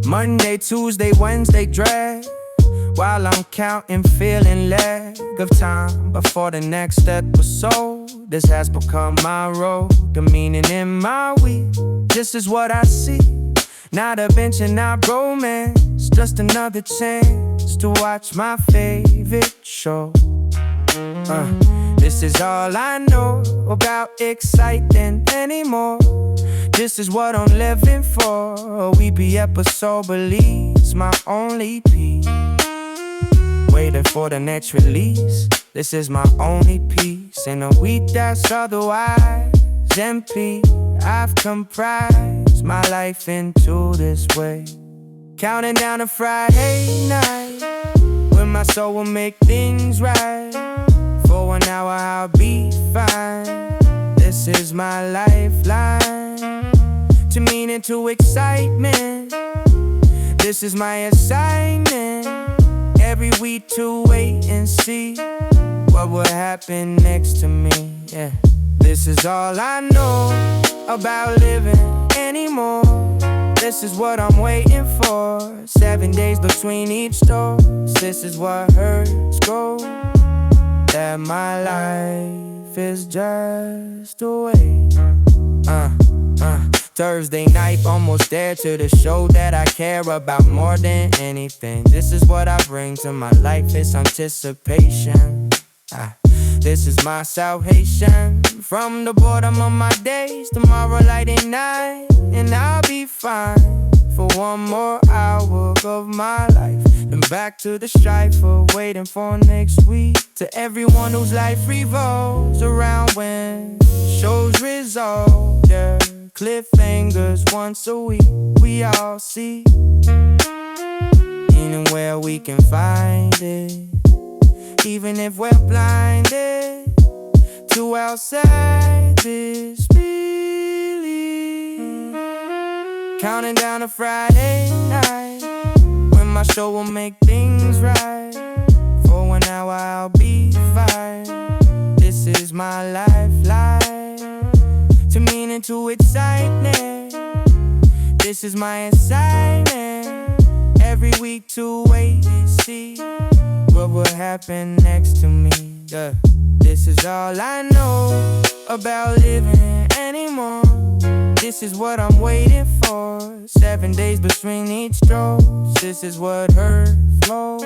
Monday, Tuesday, Wednesday drag while I'm counting, feeling lag of time before the next episode. This has become my role, the meaning in my week. This is what I see, not a bench and not romance, just another chance to watch my favorite show. This is all I know about exciting anymore. This is what I'm living for. We be episode believes my only piece. Waiting for the next release. This is my only piece in a week that's otherwise empty. I've comprised my life into this way, counting down to Friday night when my soul will make things right. For 1 hour I'll be fine. This is my lifeline to meaning, to excitement. This is my assignment every week to wait and see what will happen next to me. Yeah, this is all I know about living anymore. This is what I'm waiting for. 7 days between each dose. This is what hurts go. That my life is just a wait. Thursday night, almost there to the show that I care about more than anything. This is what I bring to my life, it's anticipation. This is my salvation. From the boredom of my days, tomorrow light at night, and I'll be fine for 1 more hour of my life. Then back to the strife of waiting for next week. To everyone whose life revolves around when shows resolve their cliffhangers once a week. We all see anywhere we can find it, even if we're blinded to outside this belief. Counting down to Friday night when my show will make things right. For 1 hour I'll be fine. This is my lifeline to meaning, to excitement. This is my assignment every week to wait and see what will happen next to me. This is all I know about living anymore. This is what I'm waiting for. 7 days between each stroke. This is what hurt flows.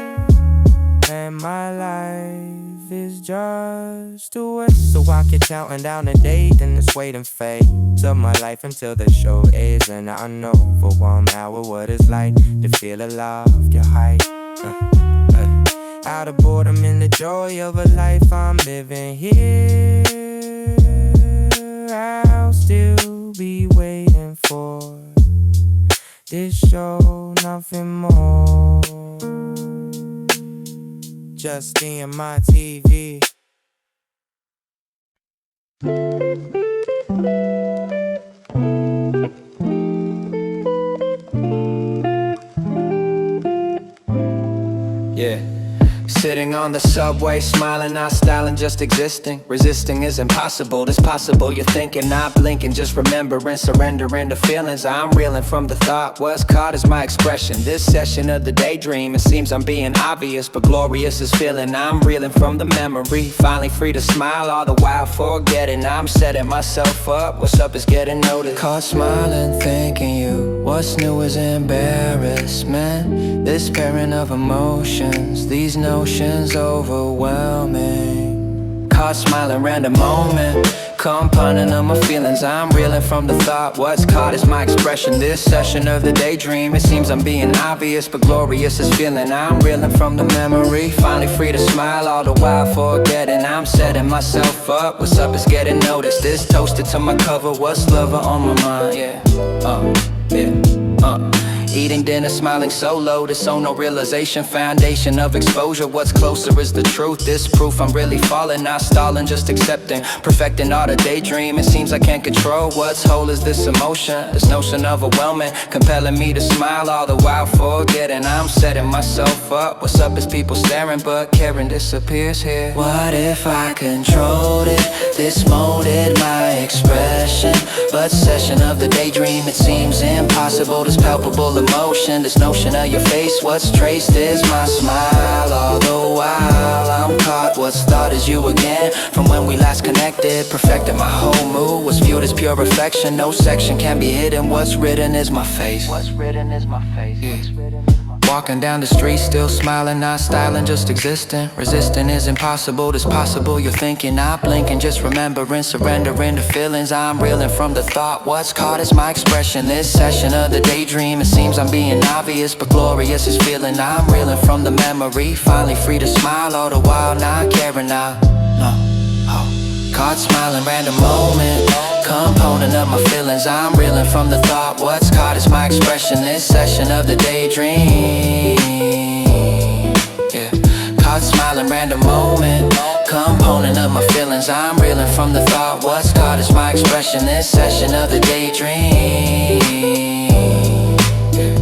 And my life is just a waste. So I keep counting down the days in this waiting phase of my life until the show ends. And I know for 1 hour what it's like to feel alive, your height. Out of boredom and the joy of a life I'm living here. I'll still be waiting for this show, nothing more. Just seeing my TV. Yeah. Sitting on the subway, smiling, not styling, just existing. Resisting is impossible, it's possible you're thinking, not blinking, just remembering, surrendering to feelings. I'm reeling from the thought, what's caught is my expression. This session of the daydream, it seems I'm being obvious, but glorious is feeling. I'm reeling from the memory, finally free to smile, all the while forgetting. I'm setting myself up, what's up is getting noticed. Caught smiling, thinking you, what's new is embarrassment. This pairing of emotions, these notions overwhelming. Caught smiling, random moment, compounding on my feelings. I'm reeling from the thought, what's caught is my expression. This session of the daydream, it seems I'm being obvious, but glorious is feeling. I'm reeling from the memory, finally free to smile, all the while forgetting. I'm setting myself up, what's up is getting noticed. This toasted to my cover, what's lover on my mind, yeah, yeah, Eating dinner, smiling solo, this own no realization. Foundation of exposure, what's closer is the truth. This proof I'm really falling, not stalling, just accepting. Perfecting all the daydream, it seems I can't control what's whole is this emotion. This notion overwhelming, compelling me to smile all the while forgetting I'm setting myself up. What's up is people staring, but caring disappears here. What if I controlled it? This molded my expression, but session of the daydream, it seems impossible. This palpable emotion, this notion of your face, what's traced is my smile. All the while I'm caught, what's thought is you again. From when we last connected, perfected my whole mood, was viewed as pure reflection. No section can be hidden, what's written is my face. What's written is my face. Walking down the street, still smiling, not styling, just existing. Resisting is impossible, this possible you're thinking, not blinking, just remembering, surrendering to feelings. I'm reeling from the thought, what's caught is my expression. This session of the daydream, it seems I'm being obvious, but glorious is feeling. I'm reeling from the memory, finally free to smile all the while, not caring now. No, oh. Caught smiling, random moment, component of my feelings. I'm reeling from the thought, what's caught is my expression. This session of the daydream, yeah. Caught smiling, random moment, component of my feelings. I'm reeling from the thought, what's caught is my expression. This session of the daydream, yeah.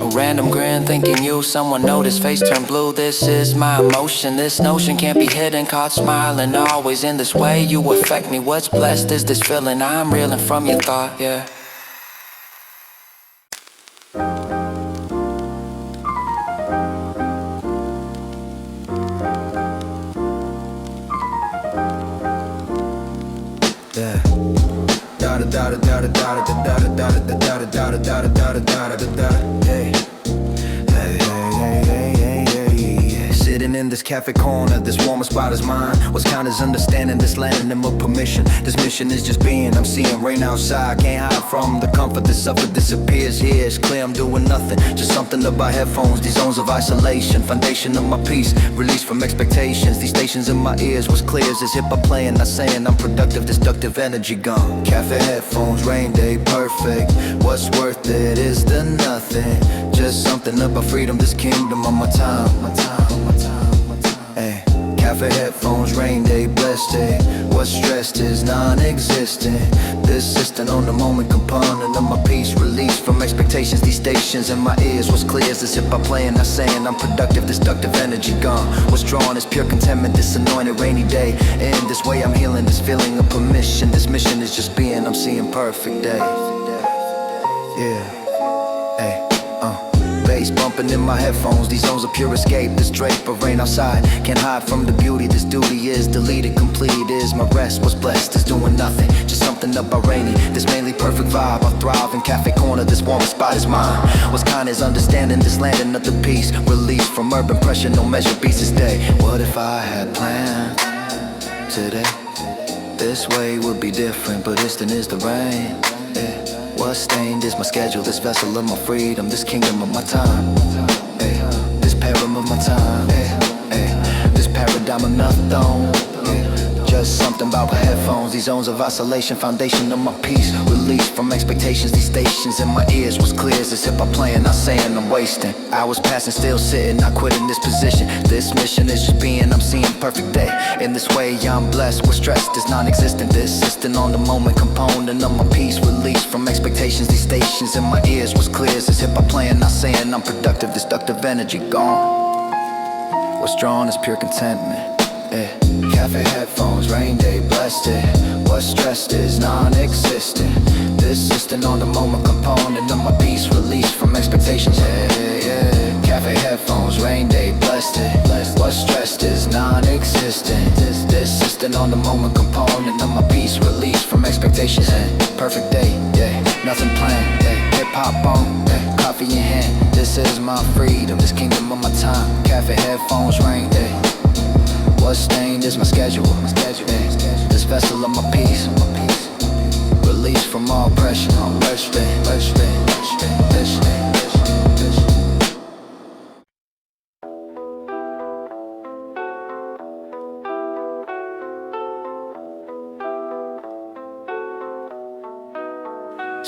A random grin, thinking you, someone noticed, face turned blue. This is my emotion, this notion can't be hidden. Caught smiling, always in this way, you affect me. What's blessed is this feeling, I'm reeling from your thought, yeah. Sitting in this cafe corner, this warmer spot is mine. What's count is understanding, this landing in my permission. This mission is just being, I'm seeing rain outside. Can't hide from the comfort, this suffer disappears here. It's clear I'm doing nothing, just something about headphones. These zones of isolation, foundation of my peace, release from expectations. These stations in my ears, what's clear is this hip-hop playing, not saying I'm productive, destructive energy gone. Cafe headphones, rain day, perfect. What's worth it is the nothing, just something about freedom, this kingdom on my time, my time, my time, my time. Hey. Cafe headphones, rain day, blessed day. What's stressed is non-existent. This system on the moment, component of my peace, release from expectations. These stations in my ears, what's clear is this hip-hop playing, not saying I'm productive, destructive energy gone. What's drawn is pure contentment, this anointed rainy day. In this way I'm healing, this feeling of permission. This mission is just being, I'm seeing perfect day. Yeah. Bass bumping in my headphones, these zones of pure escape. This drape of rain outside, can't hide from the beauty. This duty is deleted, complete is my rest. What's blessed is doing nothing, just something about rainy. This mainly perfect vibe, I thrive in cafe corner. This warm spot is mine. What's kind is understanding, this landing of the peace. Release from urban pressure, no measure beats this day. What if I had planned today? This way would be different, but distant is the rain, yeah. What's stained is my schedule, this vessel of my freedom, this kingdom of my time, ay. This param of my time, ay. This paradigm of nothing, ay. Just something about my headphones, these zones of isolation, foundation of my peace, release from expectations. These stations in my ears, what's clear is this hip-hop playing, not saying I'm wasting. Hours passing, still sitting, not quitting this position. This mission is just being, I'm seeing perfect day. In this way I'm blessed, what's stressed is non-existent. This system on the moment, component of my peace, release from expectations. These stations in my ears, what's clear is this hip-hop playing, not saying I'm productive, destructive energy gone. What's drawn is pure contentment, yeah. Cafe headphones, rain day, blessed it. What's stressed is non-existent. This system on the moment, component of my peace, release from expectations, yeah, yeah. Cafe headphones, rain day, blessed it. What's stressed is non-existent. This system on the moment, component of my peace, release from expectations, yeah. Perfect day, yeah. Nothing planned, yeah. Hip-hop on, yeah. Coffee in hand, this is my freedom, this kingdom of my time. Cafe headphones, rain day. What's stained is my schedule, yeah. This vessel of my peace, release from all pressure,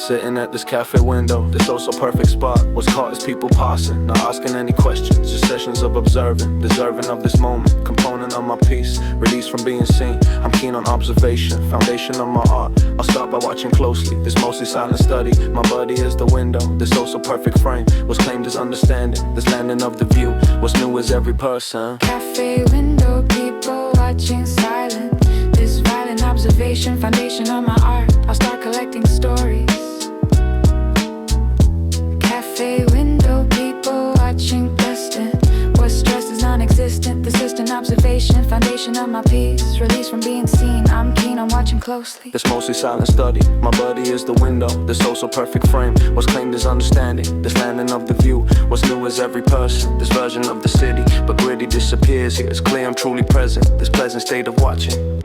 Sitting at this cafe window, this oh-so perfect spot. What's caught is people passing, not asking any questions. Just sessions of observing, deserving of this moment. Component of my piece, released from being seen. I'm keen on observation, foundation of my art. I'll start by watching closely, this mostly silent study. My body is the window, this oh-so perfect frame. What's claimed is understanding, this landing of the view. What's new is every person. Cafe window, people watching silent. This violent observation, foundation of my art. I'll start collecting stories. Cafe window, people watching destined. What's stressed is non-existent. The distant observation, foundation of my piece. Released from being seen, I'm keen on watching closely. This mostly silent study, my body is the window. This oh-so perfect frame, what's claimed is understanding. This landing of the view, what's new is every person. This version of the city, but gritty disappears. Here it's clear I'm truly present, this pleasant state of watching.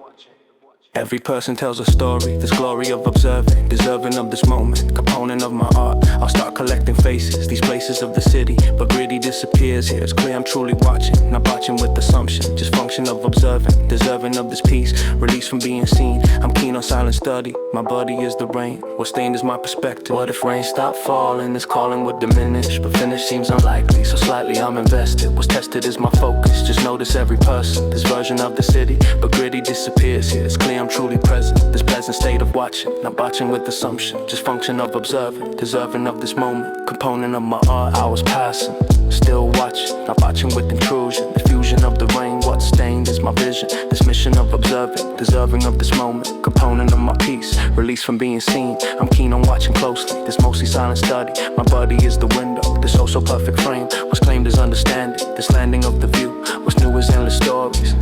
Every person tells a story, this glory of observing. Deserving of this moment, component of my art. I'll start collecting faces, these places of the city, but gritty disappears. Here it's clear I'm truly watching, not watching with assumption. Just function of observing, deserving of this peace. Released from being seen, I'm keen on silent study. My body is the rain, what's stained is my perspective. What if rain stopped falling, this calling would diminish, but finish seems unlikely, so slightly I'm invested. What's tested is my focus, just notice every person. This version of the city, but gritty disappears. Here it's clear I'm truly present, this pleasant state of watching, not watching with assumption, just function of observing, deserving of this moment, component of my art. I was passing, still watching, not watching with intrusion. The fusion of the rain, what's stained is my vision. This mission of observing, deserving of this moment, component of my piece. Released from being seen, I'm keen on watching closely. This mostly silent study, my body is the window. This oh-so perfect frame, what's claimed is understanding. This landing of the view, what's new is endless stories.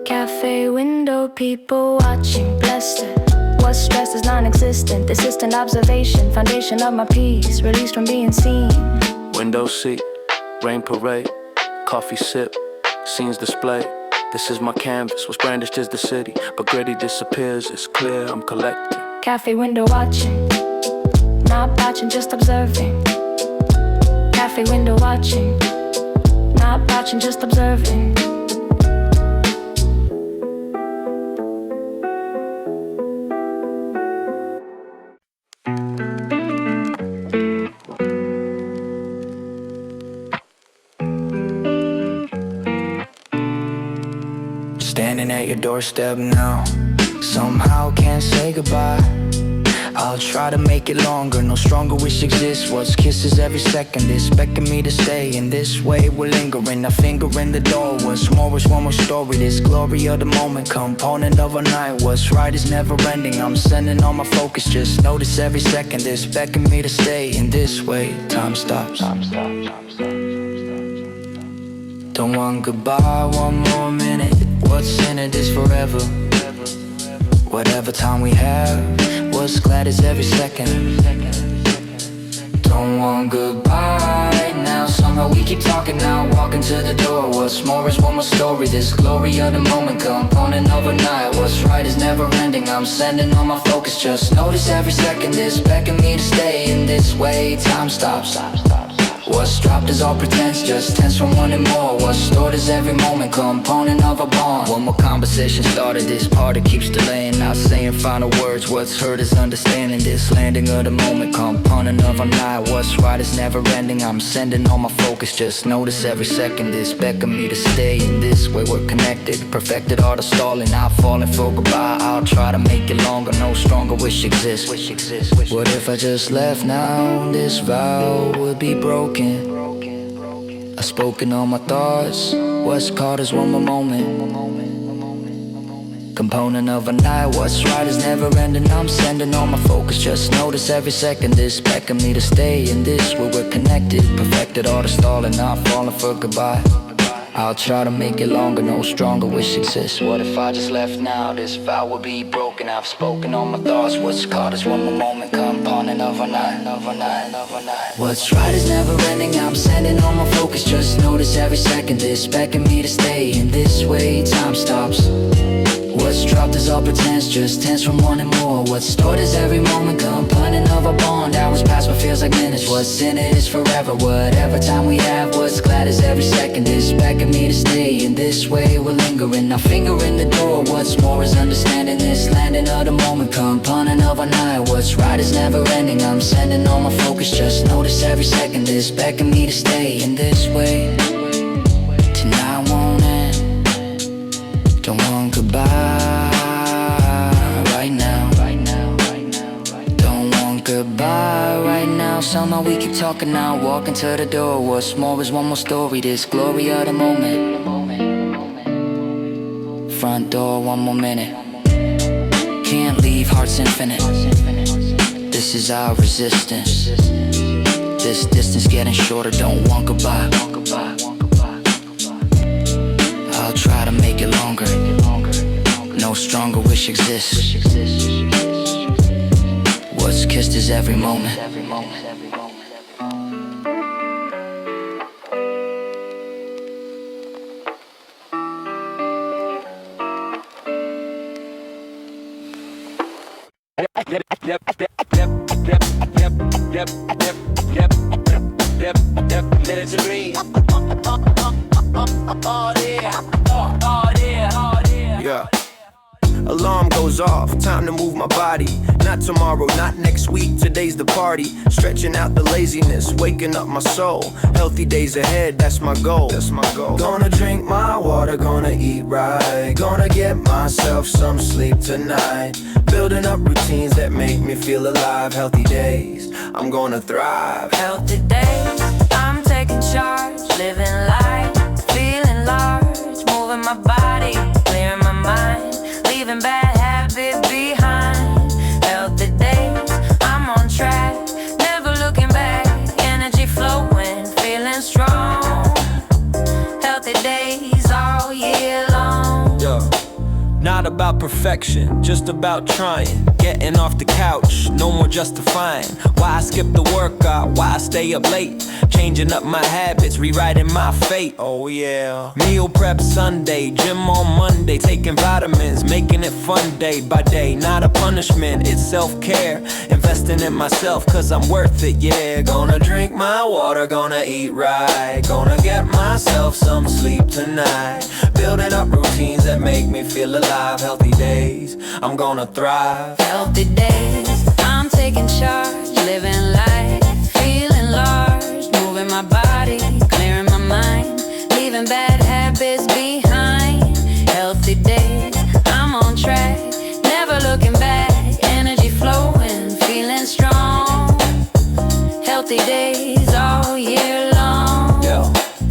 Cafe window, people watching, blessed. What's stress is non-existent. The distant observation, foundation of my piece. Released from being seen. Window seat, rain parade, coffee sip, scenes display. This is my canvas, what's brandished is the city, but gritty disappears, it's clear I'm collecting. Cafe window watching, not watching, just observing. Cafe window watching, not watching, just observing. Standing at your doorstep now, somehow can't say goodbye. I'll try to make it longer, no stronger wish exists. What's kisses every second, expecting me to stay. In this way we're lingering, a finger in the door. What's more is one more story, this glory of the moment, component of a night. What's right is never ending, I'm sending all my focus. Just notice every second, it's beckoning me to stay. In this way, time stops. Don't want goodbye, one more minute. What's in it is forever. Whatever time we have, what's glad is every second. Don't want goodbye now, somehow we keep talking now. Walking to the door, what's more is one more story. This glory of the moment, component of a night. What's right is never ending, I'm sending all my focus. Just notice every second, it's beckoning me to stay. In this way, time stops. What's dropped is all pretense, just tense from wanting more. What's stored is every moment, component of a bond. One more conversation started, this part it keeps delaying. Not saying final words, what's heard is understanding. This landing of the moment, component of a night. What's right is never ending, I'm sending all my focus. Just notice every second, it's beckoning me to stay. In this way we're connected, perfected art of stalling. Not falling for goodbye, I'll try to make it longer. No stronger wish exists. What if I just left now? This vow would be broken. I've spoken all my thoughts, what's caught is one more moment. Component of a night, what's right is never ending, I'm sending all my focus. Just notice every second, this beckoning me to stay. In this where we're connected, perfected all the stalling. Not falling for goodbye, I'll try to make it longer, no stronger wish exists. What if I just left now? This vow will be broken. I've spoken all my thoughts, what's caught is one more moment. Component of a night. What's right is never ending, I'm sending all my focus. Just notice every second, this beckoning me to stay. In this way, time stops. What's dropped is all pretense, just tense from wanting more. What's stored is every moment, component of a bond. Hours pass but feels like minutes, what's in it is forever. Whatever time we have, what's glad is every second, it's beckoning me to stay. In this way we're lingering, our finger in the door. What's more is understanding, this landing of the moment, component of a night. What's right is never ending, I'm every second is begging me to stay in this way. Tonight won't end. Don't want goodbye right now. Don't want goodbye right now. Somehow we keep talking now. Walking to the door. What's more is one more story. This glory of the moment. Front door, one more minute. Can't leave, heart's infinite. This is our resistance. This distance getting shorter, don't want goodbye. I'll try to make it longer. No stronger wish exists. What's kissed is every moment. Yeah. Alarm goes off, time to move my body. Not tomorrow, not next week, today's the party. Stretching out the laziness, waking up my soul. Healthy days ahead, that's my goal. Gonna drink my water, gonna eat right. Gonna get myself some sleep tonight. Building up routines that make me feel alive. Healthy days, I'm gonna thrive. Healthy days, I'm taking charge. Living life, feeling large. Moving my body, clearing my mind. Leaving bad habits behind. Healthy days, I'm on track. Never looking back. Energy flowing, feeling strong. Healthy days all year long. Not about perfection, just about trying. Getting off the couch, no more justifying why I skip the workout, why I stay up late. Changing up my habits, rewriting my fate. Oh yeah. Meal prep Sunday, gym on Monday. Taking vitamins, making it fun day by day. Not a punishment, it's self-care. Investing in myself, cause I'm worth it, yeah. Gonna drink my water, gonna eat right. Gonna get myself some sleep tonight. Building up routines that make me feel alive. Healthy days, I'm gonna thrive. Healthy days, I'm taking charge. Living life, feeling large. Moving my body, clearing my mind. Leaving bad habits behind. Healthy days, I'm on track. Never looking back. Energy flowing, feeling strong. Healthy days all year long.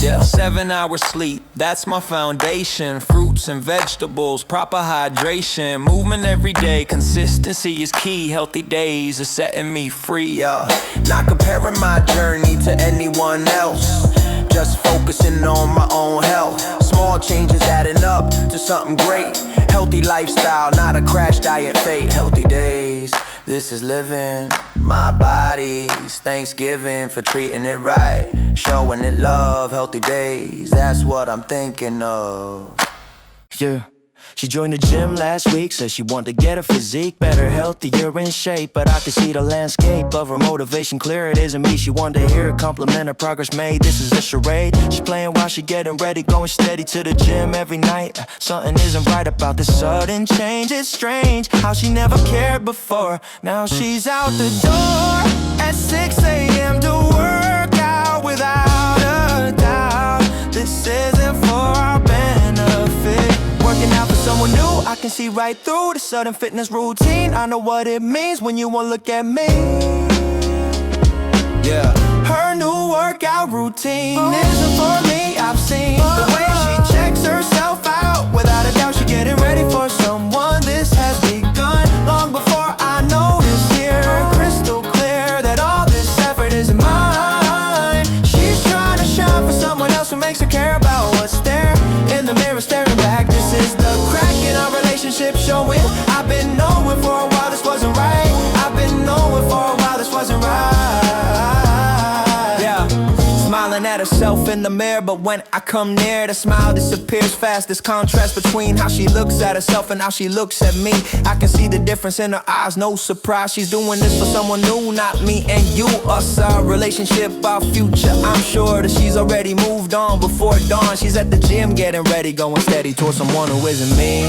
Yeah, 7 hours sleep, that's my foundation. Fruits and vegetables, proper hydration. Movement every day, consistency is key. Healthy days are setting me free, Not comparing my journey to anyone else. Just focusing on my own health. Small changes adding up to something great. Healthy lifestyle, not a crash diet fate. Healthy days, this is living. My body's Thanksgiving for treating it right. Showing it love, healthy days, that's what I'm thinking of. Yeah. She joined the gym last week, said she wanted to get her physique better, healthier, in shape. But I could see the landscape of her motivation clear. It isn't me, she wanted to hear her compliment her progress made. This is a charade, she's playing while she getting ready. Going steady to the gym every night. Something isn't right about this sudden change. It's strange how she never cared before. Now she's out the door at 6 a.m. to work out without a doubt. This isn't for our benefit. Working out for someone new, I can see right through the sudden fitness routine. I know what it means when you won't look at me. Yeah, her new workout routine isn't for me. I've seen the way she checks herself out. Without a doubt, she getting ready for someone. This has begun long before I noticed here. Crystal clear that all this effort is mine. She's trying to shine for someone else who makes her care about what's there. In the mirror staring back, this is the crack in our relationship showing. I've been knowing for a while this wasn't right. I've been knowing for a while this wasn't right. Yeah, smiling at herself in the mirror, but when I come near, the smile disappears fast. This contrast between how she looks at herself and how she looks at me, I can see the difference in her eyes, no surprise. She's doing this for someone new, not me and you. Us, our relationship, our future. I'm sure that she's already moved on before dawn. She's at the gym getting ready, going steady towards someone who isn't me.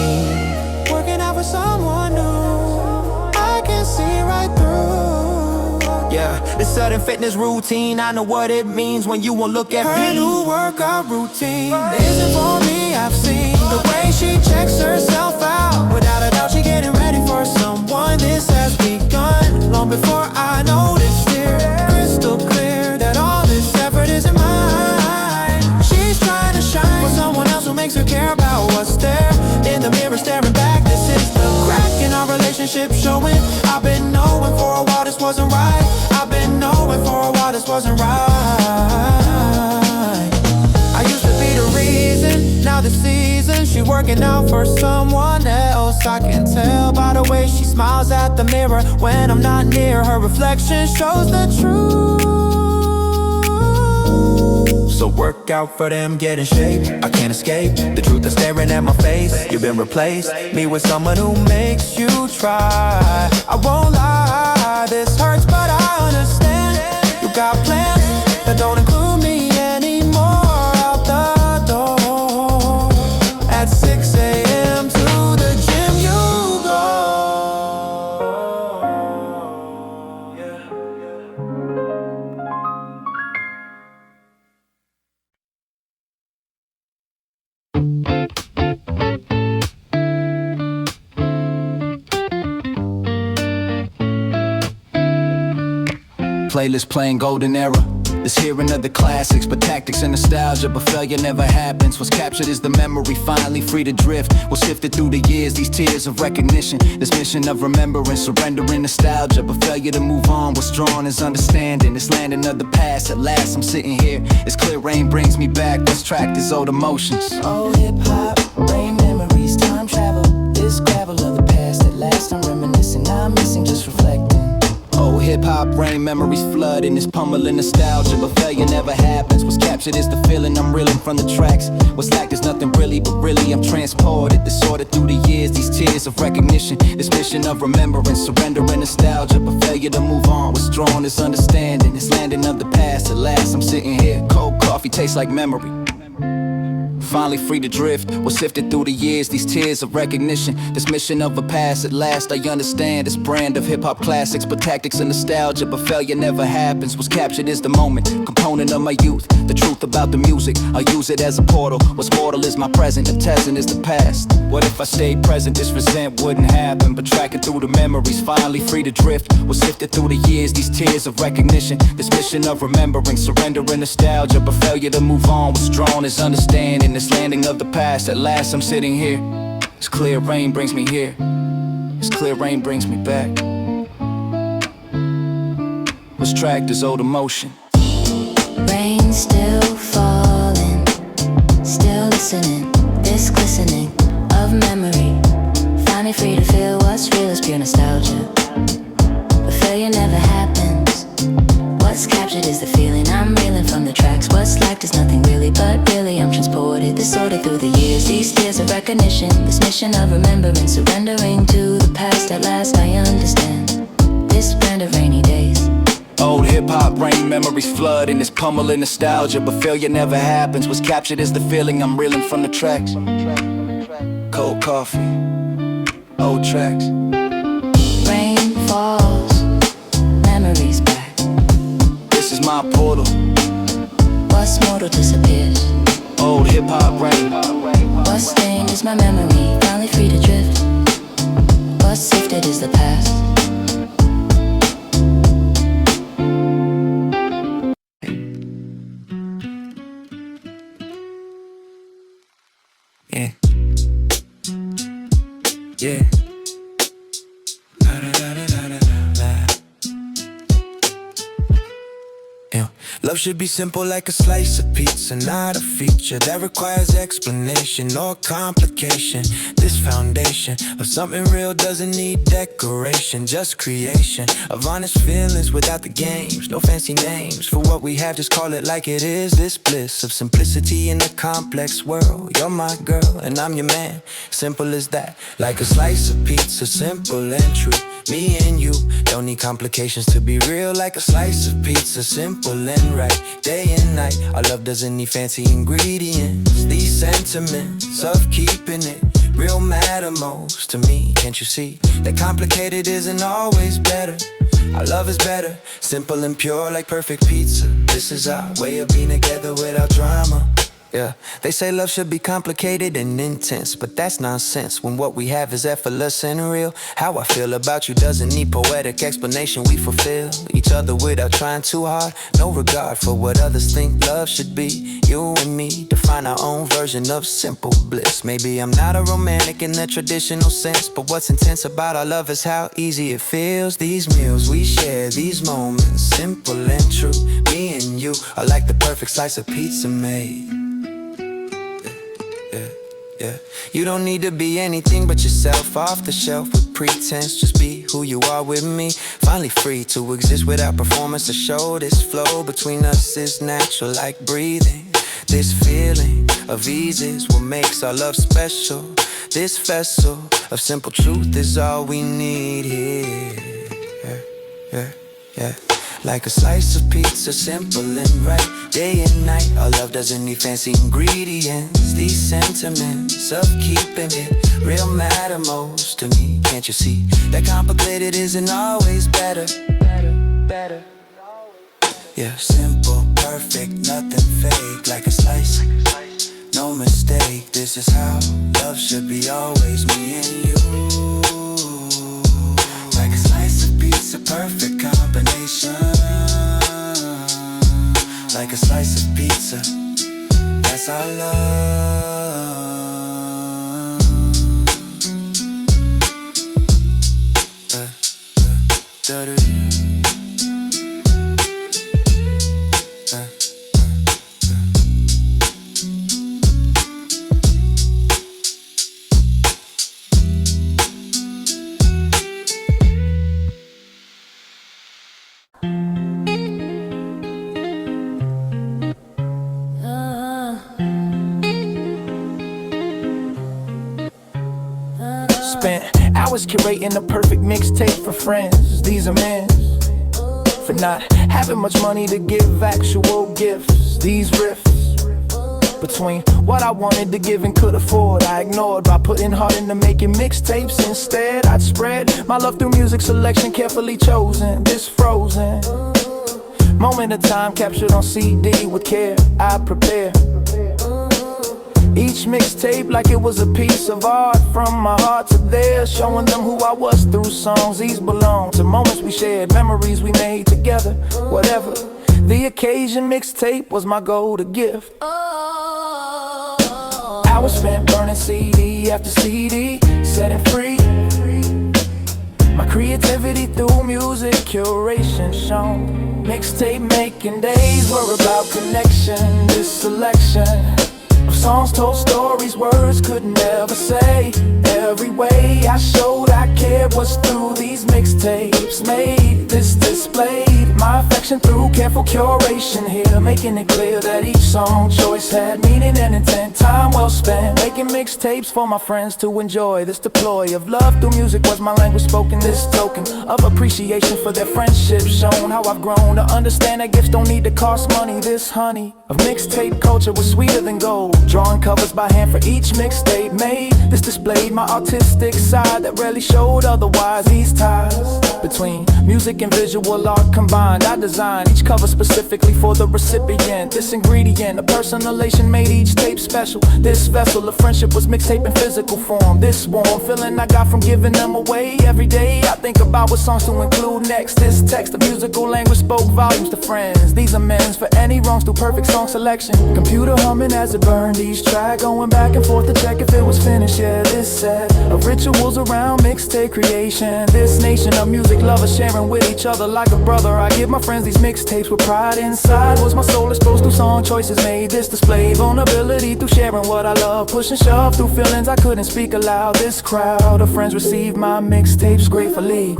Working out for someone new, I can see right through. Yeah, this sudden fitness routine, I know what it means when you won't look at me. Her new workout routine isn't for me, I've seen the way she checks herself out. Without a doubt, she getting ready for someone. This has begun long before I noticed it. Crystal clear that all this effort isn't mine. She's trying to shine for someone else who makes her care about what's there. In the mirror staring back, this is the crack in our relationship showing. I've been knowing for a while this wasn't right. I've been knowing for a while this wasn't right. I used to be the reason, now the season she working out for someone else. I can tell by the way she smiles at the mirror when I'm not near. Her reflection shows the truth. So work out for them, get in shape. I can't escape the truth that's staring at my face. You've been replaced, me with someone who makes you try. I won't lie, this hurts but I understand. You got plans that don't include me anymore. Out the door at 6 a.m. to the gym you go. Playlist playing golden era. This hearing of the classics, but tactics and nostalgia, but failure never happens. What's captured is the memory, finally free to drift. What's sifted through the years, these tears of recognition. This mission of remembrance, surrendering nostalgia, but failure to move on. What's drawn is understanding. This landing of the past, at last I'm sitting here. This clear rain brings me back. What's tracked is old emotions. Oh, hip-hop, rain memories, time travel. This gravel of the past, at last I'm reminiscing. Now I'm missing, just reflecting. Oh, hip-hop rain memories flood in this pummeling nostalgia, but failure never happens. What's captured is the feeling I'm reeling from the tracks. What's lacked is nothing really, but really I'm transported, disordered through the years. These tears of recognition, this mission of remembrance, surrendering nostalgia, but failure to move on. What's drawn is understanding, this landing of the past. At last I'm sitting here, cold coffee tastes like memory. Finally free to drift, was sifted through the years, these tears of recognition. This mission of a past, at last I understand. This brand of hip-hop classics, but tactics and nostalgia, but failure never happens. What's captured is the moment, component of my youth. The truth about the music, I'll use it as a portal. What's mortal is my present, the present is the past. What if I stayed present, this resent wouldn't happen. But tracking through the memories, finally free to drift, was sifted through the years, these tears of recognition. This mission of remembering, surrendering nostalgia, but failure to move on. What's drawn is understanding. This landing of the past, at last I'm sitting here. This clear rain brings me here. This clear rain brings me back. What's tracked is old emotion. Rain still falling, still listening. This glistening of memory, finally free to feel what's real is pure nostalgia. But failure never happens. What's captured is the feeling I'm reeling from the tracks. What's lacked is nothing really, but really I'm transported, disordered through the years. These tears of recognition, this mission of remembering, surrendering to the past. At last I understand this brand of rainy days. Old hip-hop rain memories flood in this pummeling nostalgia, but failure never happens. What's captured is the feeling I'm reeling from the tracks. Cold coffee, old tracks. Rain falls, memories back. This is my portal. What's mortal disappears. Old hip-hop rain. What's stained is my memory, finally free to drift. What's sifted is the past. Yeah. Yeah. Yeah. Love should be simple like a slice of pizza, not a feature that requires explanation or complication. This foundation of something real doesn't need decoration, just creation of honest feelings without the games. No fancy names for what we have, just call it like it is. This bliss of simplicity in a complex world. You're my girl and I'm your man, simple as that. Like a slice of pizza, simple and true. Me and you don't need complications to be real. Like a slice of pizza, simple and right. Day and night, our love doesn't need fancy ingredients. These sentiments of keeping it real matter most to me. Can't you see that complicated isn't always better? Our love is better, simple and pure like perfect pizza. This is our way of being together without drama. Yeah, they say love should be complicated and intense, but that's nonsense when what we have is effortless and real. How I feel about you doesn't need poetic explanation. We fulfill each other without trying too hard. No regard for what others think love should be. You and me define our own version of simple bliss. Maybe I'm not a romantic in the traditional sense, but what's intense about our love is how easy it feels. These meals we share, these moments, simple and true. Me and you are like the perfect slice of pizza made. Yeah. You don't need to be anything but yourself, off the shelf with pretense. Just be who you are with me. Finally free to exist without performance. To show this flow between us is natural like breathing. This feeling of ease is what makes our love special. This vessel of simple truth is all we need here. Yeah. Like a slice of pizza, simple and right. Day and night, our love doesn't need fancy ingredients. These sentiments of keeping it real matter most to me. Can't you see that complicated isn't always better? Yeah, simple, perfect, nothing fake. Like a slice, no mistake. This is how love should be, always me and you. Like a slice of pizza, perfect combination. Like a slice of pizza, that's our love. Spent hours curating the perfect mixtape for friends. These amends for not having much money to give actual gifts. These riffs between what I wanted to give and could afford, I ignored by putting heart into making mixtapes. Instead, I'd spread my love through music selection, carefully chosen. This frozen moment of time captured on CD with care, I prepare each mixtape like it was a piece of art, from my heart to theirs, showing them who I was through songs. These belong to moments we shared, memories we made together. Whatever the occasion, mixtape was my go-to gift. Hours spent burning CD after CD, setting free my creativity through music curation shown. Mixtape making days were about connection. This selection of songs told stories words could never say. Every way I showed I cared was through these mixtapes. Made this displayed my affection through careful curation here, making it clear that each song choice had meaning and intent. Time well spent making mixtapes for my friends to enjoy. This deploy of love through music was my language spoken. This token of appreciation for their friendship shown. How I've grown to understand that gifts don't need to cost money. This honey of mixtape culture was sweeter than gold. Drawing covers by hand for each mixtape made. This displayed my artistic side that rarely showed otherwise. These ties between music and visual art combined, I designed each cover specifically for the recipient. This ingredient, a personalization made each tape special. This vessel of friendship was mixtape in physical form. This warm feeling I got from giving them away. Every day I think about what songs to include next. This text of musical language spoke volumes to friends. These amends for any wrongs through perfect song selection. Computer humming as it burned each track, going back and forth to check if it was finished. Yeah, this set of rituals around mixtape creation. This nation of music lovers sharing with each other like a brother. I give my friends these mixtapes with pride inside. Was my soul exposed through song choices made. This display vulnerability through sharing what I love. Push and shove through feelings I couldn't speak aloud. This crowd of friends received my mixtapes gratefully.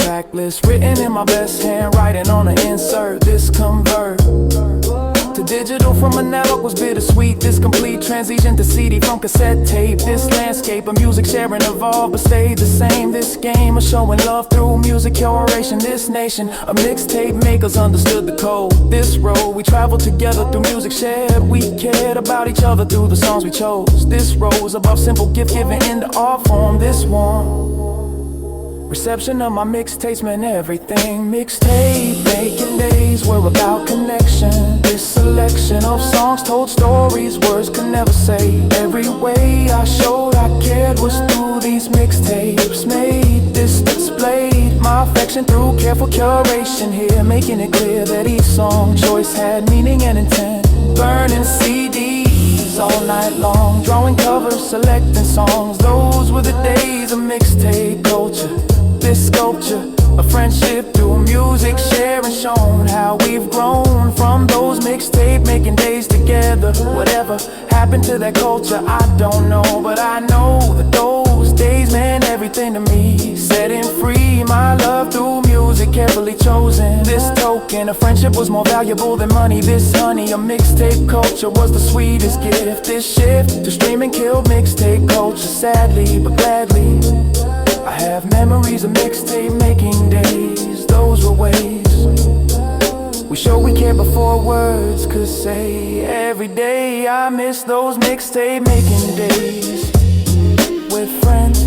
Track list written in my best handwriting on an insert. This convert to digital from a network was bittersweet. This complete transition to CD from cassette tape. This landscape of music sharing evolved but stayed the same. This game of showing love through music curation. This nation of mixtape makers understood the code. This road we traveled together through music shared. We cared about each other through the songs we chose. This rose above simple gift giving into art form. This one Reception of my mixtapes meant everything. Mixtape making days were about connection. This selection of songs told stories words could never say. Every way I showed I cared was through these mixtapes. Made this displayed my affection through careful curation here, making it clear that each song choice had meaning and intent. Burning CDs all night long, drawing covers, selecting songs. Those were the days of mixtape culture. This sculpture of friendship through music, sharing, shown how we've grown from those mixtape making days together. Whatever happened to that culture, I don't know, but I know that those days meant everything to me. Setting free my love through music, carefully chosen. This token of friendship was more valuable than money. This honey of mixtape culture was the sweetest gift. This shift to streaming killed mixtape culture, sadly but gladly. I have memories of mixtape making days. Those were ways we showed we cared before words could say. Every day I miss those mixtape making days with friends.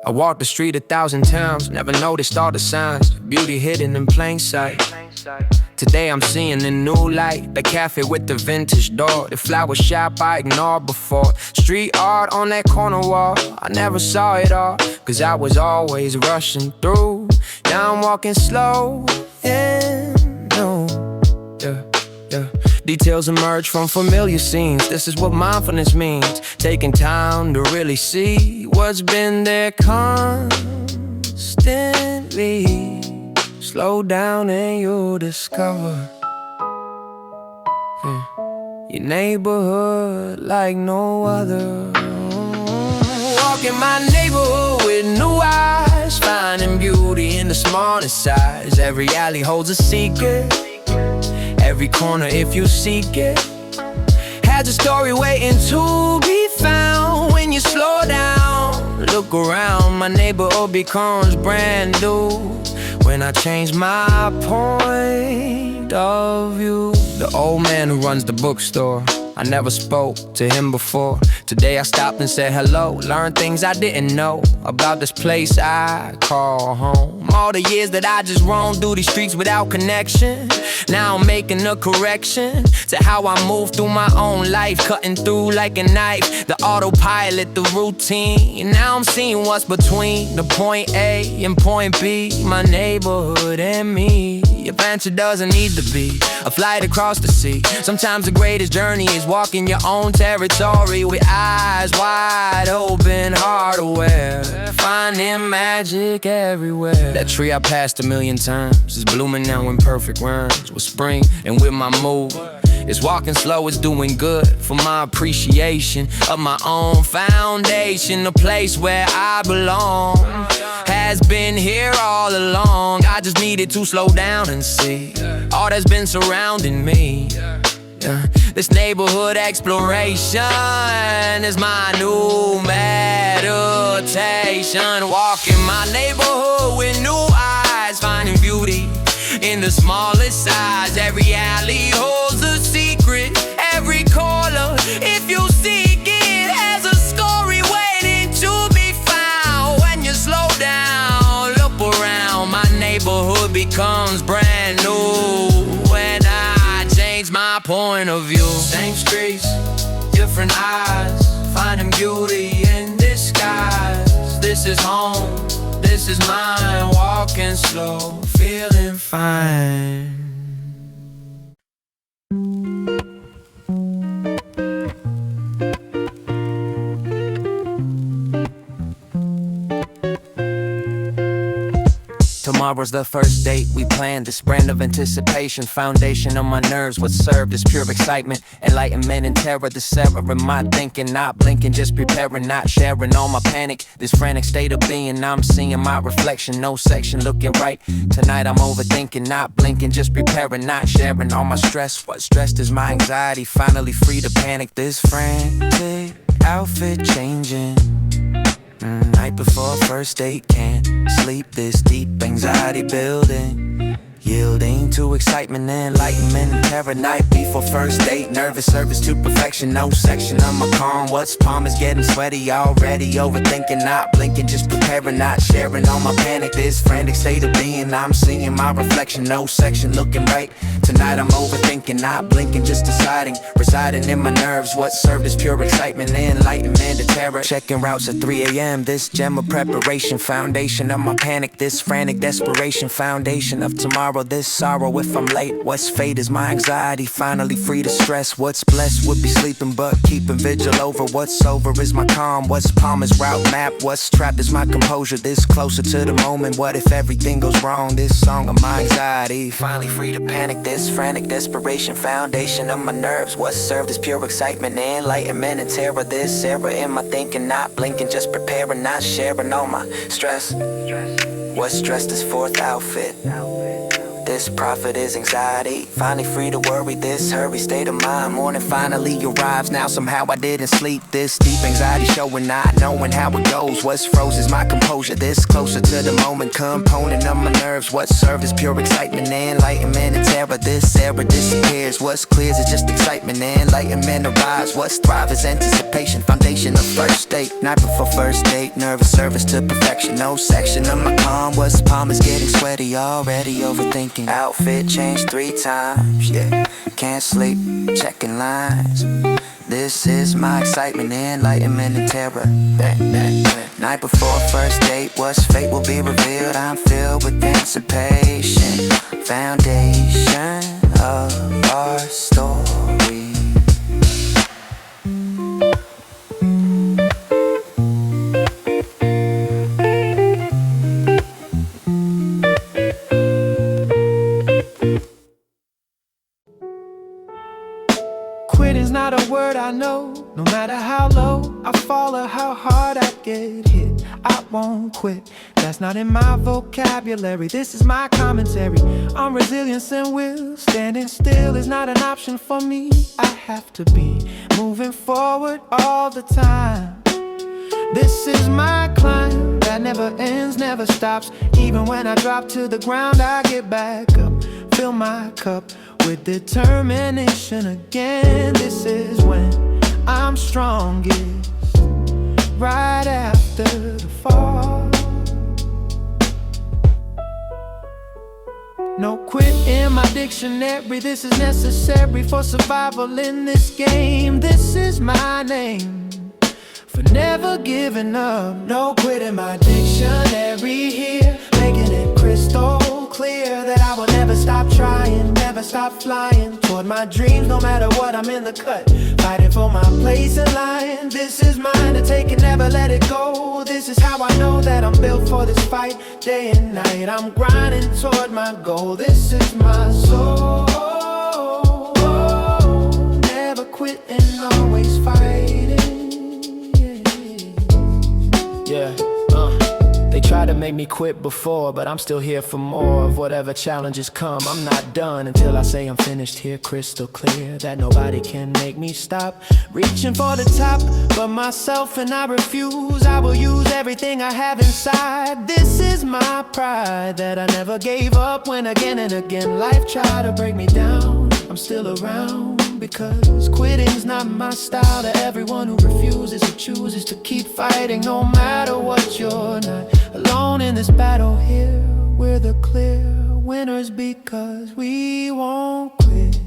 I walked the street 1,000 times, never noticed all the signs. Beauty hidden in plain sight. Today I'm seeing a new light. The cafe with the vintage door, the flower shop I ignored before. Street art on that corner wall, I never saw it all, cause I was always rushing through. Now I'm walking slow and no, yeah. Details emerge from familiar scenes. This is what mindfulness means. Taking time to really see what's been there constantly. Slow down and you'll discover your neighborhood like no other. Walking my neighborhood with new eyes, finding beauty in the smallest size. Every alley holds a secret. Every corner, if you seek it, has a story waiting to be found. When you slow down, look around, my neighborhood becomes brand new. When I change my point of view. The old man who runs the bookstore, I never spoke to him before. Today I stopped and said hello. Learned things I didn't know about this place I call home. All the years that I just roamed through these streets without connection, now I'm making a correction to how I move through my own life, cutting through like a knife. The autopilot, the routine. Now I'm seeing what's between the point A and point B, my neighborhood and me. Your answer doesn't need to be a flight across the sea. Sometimes the greatest journey is walking your own territory with eyes wide open, heart aware, finding magic everywhere. That tree I passed 1,000,000 times is blooming now in perfect rhymes with spring and with my mood. It's walking slow, it's doing good for my appreciation of my own foundation. The place where I belong has been here all along. I just needed to slow down and see all that's been surrounding me. This neighborhood exploration is my new meditation. Walking my neighborhood with new eyes, finding beauty in the smallest size. Every alley holds a secret, every corner, if you seek it, has a story waiting to be found. When you slow down, look around, my neighborhood becomes brand new. When I change my point of view, same streets, different eyes, finding beauty in disguise. This is home, this is mine, walking slow, feeling fine. To Tomorrow's the first date we planned. This brand of anticipation, foundation on my nerves. What served is pure excitement, enlightenment and terror. The Sarah in my thinking, not blinking, just preparing, not sharing all my panic. This frantic state of being, I'm seeing my reflection, no section looking right. Tonight I'm overthinking, not blinking, just preparing, not sharing all my stress. What stressed is my anxiety, finally free to panic. This frantic outfit changing. Night before first date, can't sleep, this deep anxiety building. Yielding to excitement, enlightenment, and terror. Night before first date, nervous service to perfection. No section of my calm, what's palm is getting sweaty already. Overthinking, not blinking, just preparing, not sharing all my panic. This frantic state of being, I'm seeing my reflection. No section looking right. Tonight I'm overthinking, not blinking, just deciding. Residing in my nerves, what served is pure excitement, enlightenment, and terror. Checking routes at 3 a.m. This gem of preparation, foundation of my panic. This frantic desperation, foundation of tomorrow. This sorrow if I'm late. What's fate is my anxiety, finally free to stress. What's blessed would be sleeping but keeping vigil over. What's over is my calm, what's palm is route map. What's trapped is my composure, this closer to the moment. What if everything goes wrong? This song of my anxiety, finally free to panic. This frantic desperation, foundation of my nerves. What's served is pure excitement, enlightenment and terror. This error in my thinking, not blinking, just preparing, not sharing all my stress. What's stressed is fourth outfit. This prophet is anxiety, finally free to worry. This hurry state of mind, morning finally arrives. Now somehow I didn't sleep. This deep anxiety showing, not knowing how it goes. What's froze is my composure, this closer to the moment. Component of my nerves, what served is pure excitement, enlightenment and terror. This error disappears, what's clear is just excitement, enlightenment arrives. What's thrive is anticipation, foundation of first date. Night before first date, nervous service to perfection. No section of my calm, what's palm is getting sweaty, already overthinking. Outfit changed 3 times, yeah. Can't sleep, checking lines. This is my excitement, enlightenment and terror. Night before first date, what's fate will be revealed. I'm filled with anticipation, foundation of our story. Quitting's not a word I know. No matter how low I fall or how hard I get hit, I won't quit. That's not in my vocabulary. This is my commentary on resilience and will. Standing still is not an option for me. I have to be moving forward all the time. This is my climb that never ends, never stops. Even when I drop to the ground, I get back up. Fill my cup with determination again. This is when I'm strongest, right after the fall. No quit in my dictionary. This is necessary for survival in this game. This is my name for never giving up. No quit in my dictionary here, making it crystal clear that I will never stop trying, never stop flying toward my dreams. No matter what, I'm in the cut, fighting for my place in line. This is mine to take and never let it go. This is how I know that I'm built for this fight. Day and night I'm grinding toward my goal. This is my soul. Never quit and always fighting. Yeah. They tried to make me quit before, but I'm still here for more of whatever challenges come. I'm not done until I say I'm finished here, crystal clear that nobody can make me stop reaching for the top but myself, and I refuse. I will use everything I have inside. This is my pride that I never gave up when again and again life tried to break me down. I'm still around because quitting's not my style. To everyone who refuses or chooses to keep fighting, no matter what, you're not alone in this battle here. We're the clear winners because we won't quit.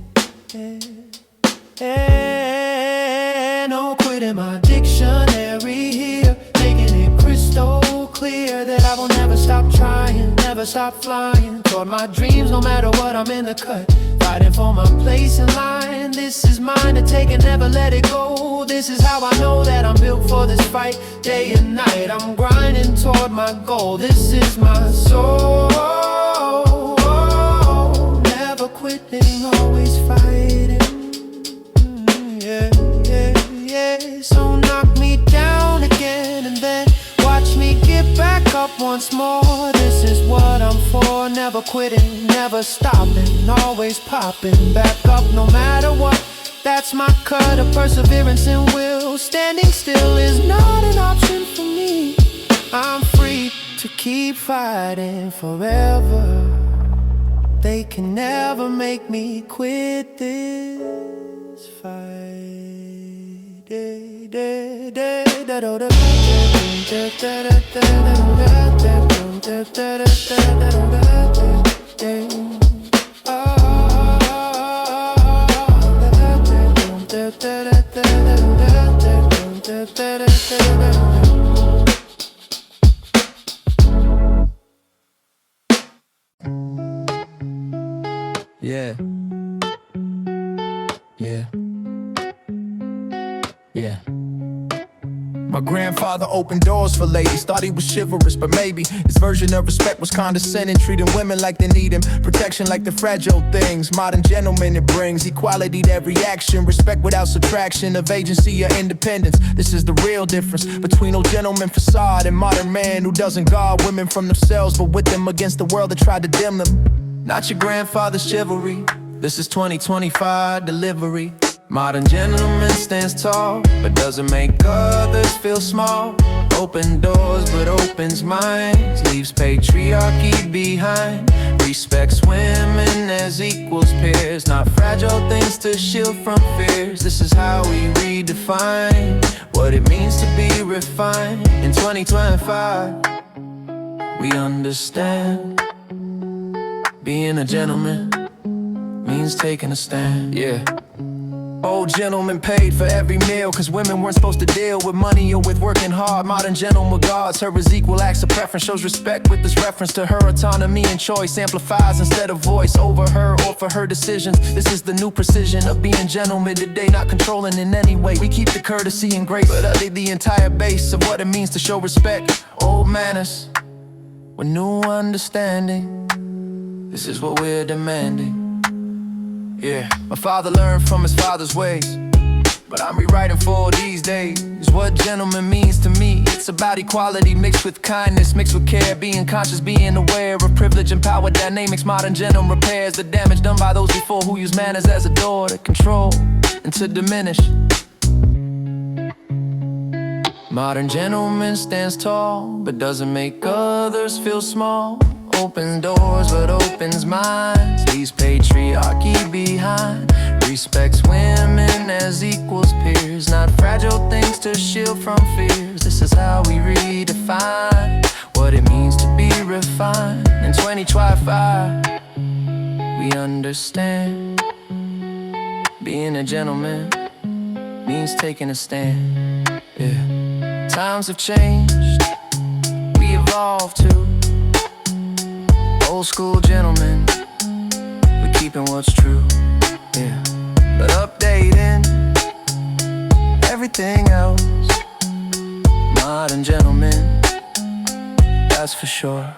No quit in my dictionary here, making it crystal clear that I will never stop trying, never stop flying toward my dreams, no matter what, I'm in the cut. Fighting for my place in line. This is mine to take and never let it go. This is how I know that I'm built for this fight. Day and night, I'm grinding toward my goal. This is my soul. Never quitting, always fighting. Yeah, yeah, yeah. So knock me down again and then watch me get back up once more. This is what I'm for. Never quitting, never stopping, always popping back up no matter what. That's my cut of perseverance and will. Standing still is not an option for me. I'm free to keep fighting forever. They can never make me quit this fight. Yeah. Yeah. Yeah. My grandfather opened doors for ladies, thought he was chivalrous, but maybe his version of respect was condescending, treating women like they need him, protection like the fragile things. Modern gentleman, it brings equality to every action, respect without subtraction of agency or independence. This is the real difference between old gentleman facade and modern man who doesn't guard women from themselves, but with them against the world that tried to dim them. Not your grandfather's chivalry, this is 2025 delivery. Modern gentleman stands tall, but doesn't make others feel small. Open doors, but opens minds. Leaves patriarchy behind. Respects women as equals peers. Not fragile things to shield from fears. This is how we redefine what it means to be refined. In 2025, we understand. Being a gentleman means taking a stand, yeah. Old gentlemen paid for every meal, cause women weren't supposed to deal with money or with working hard. Modern gentleman guards her as equal acts of preference. Shows respect with this reference to her autonomy and choice. Amplifies instead of voice over her or for her decisions. This is the new precision of being gentlemen today. Not controlling in any way. We keep the courtesy and grace, but utterly the entire base of what it means to show respect. Old manners with new understanding. This is what we're demanding. Yeah, my father learned from his father's ways, but I'm rewriting for these days. What gentleman means to me, it's about equality mixed with kindness, mixed with care. Being conscious, being aware of privilege and power dynamics. Modern gentleman repairs the damage done by those before, who use manners as a door to control and to diminish. Modern gentleman stands tall, but doesn't make others feel small. Opens doors, but opens minds. Leaves patriarchy behind. Respects women as equals peers. Not fragile things to shield from fears. This is how we redefine what it means to be refined. In 2025, we understand. Being a gentleman means taking a stand, yeah. Times have changed, we evolved too. Old school gentlemen, we're keeping what's true, yeah. But updating everything else. Modern gentlemen, that's for sure.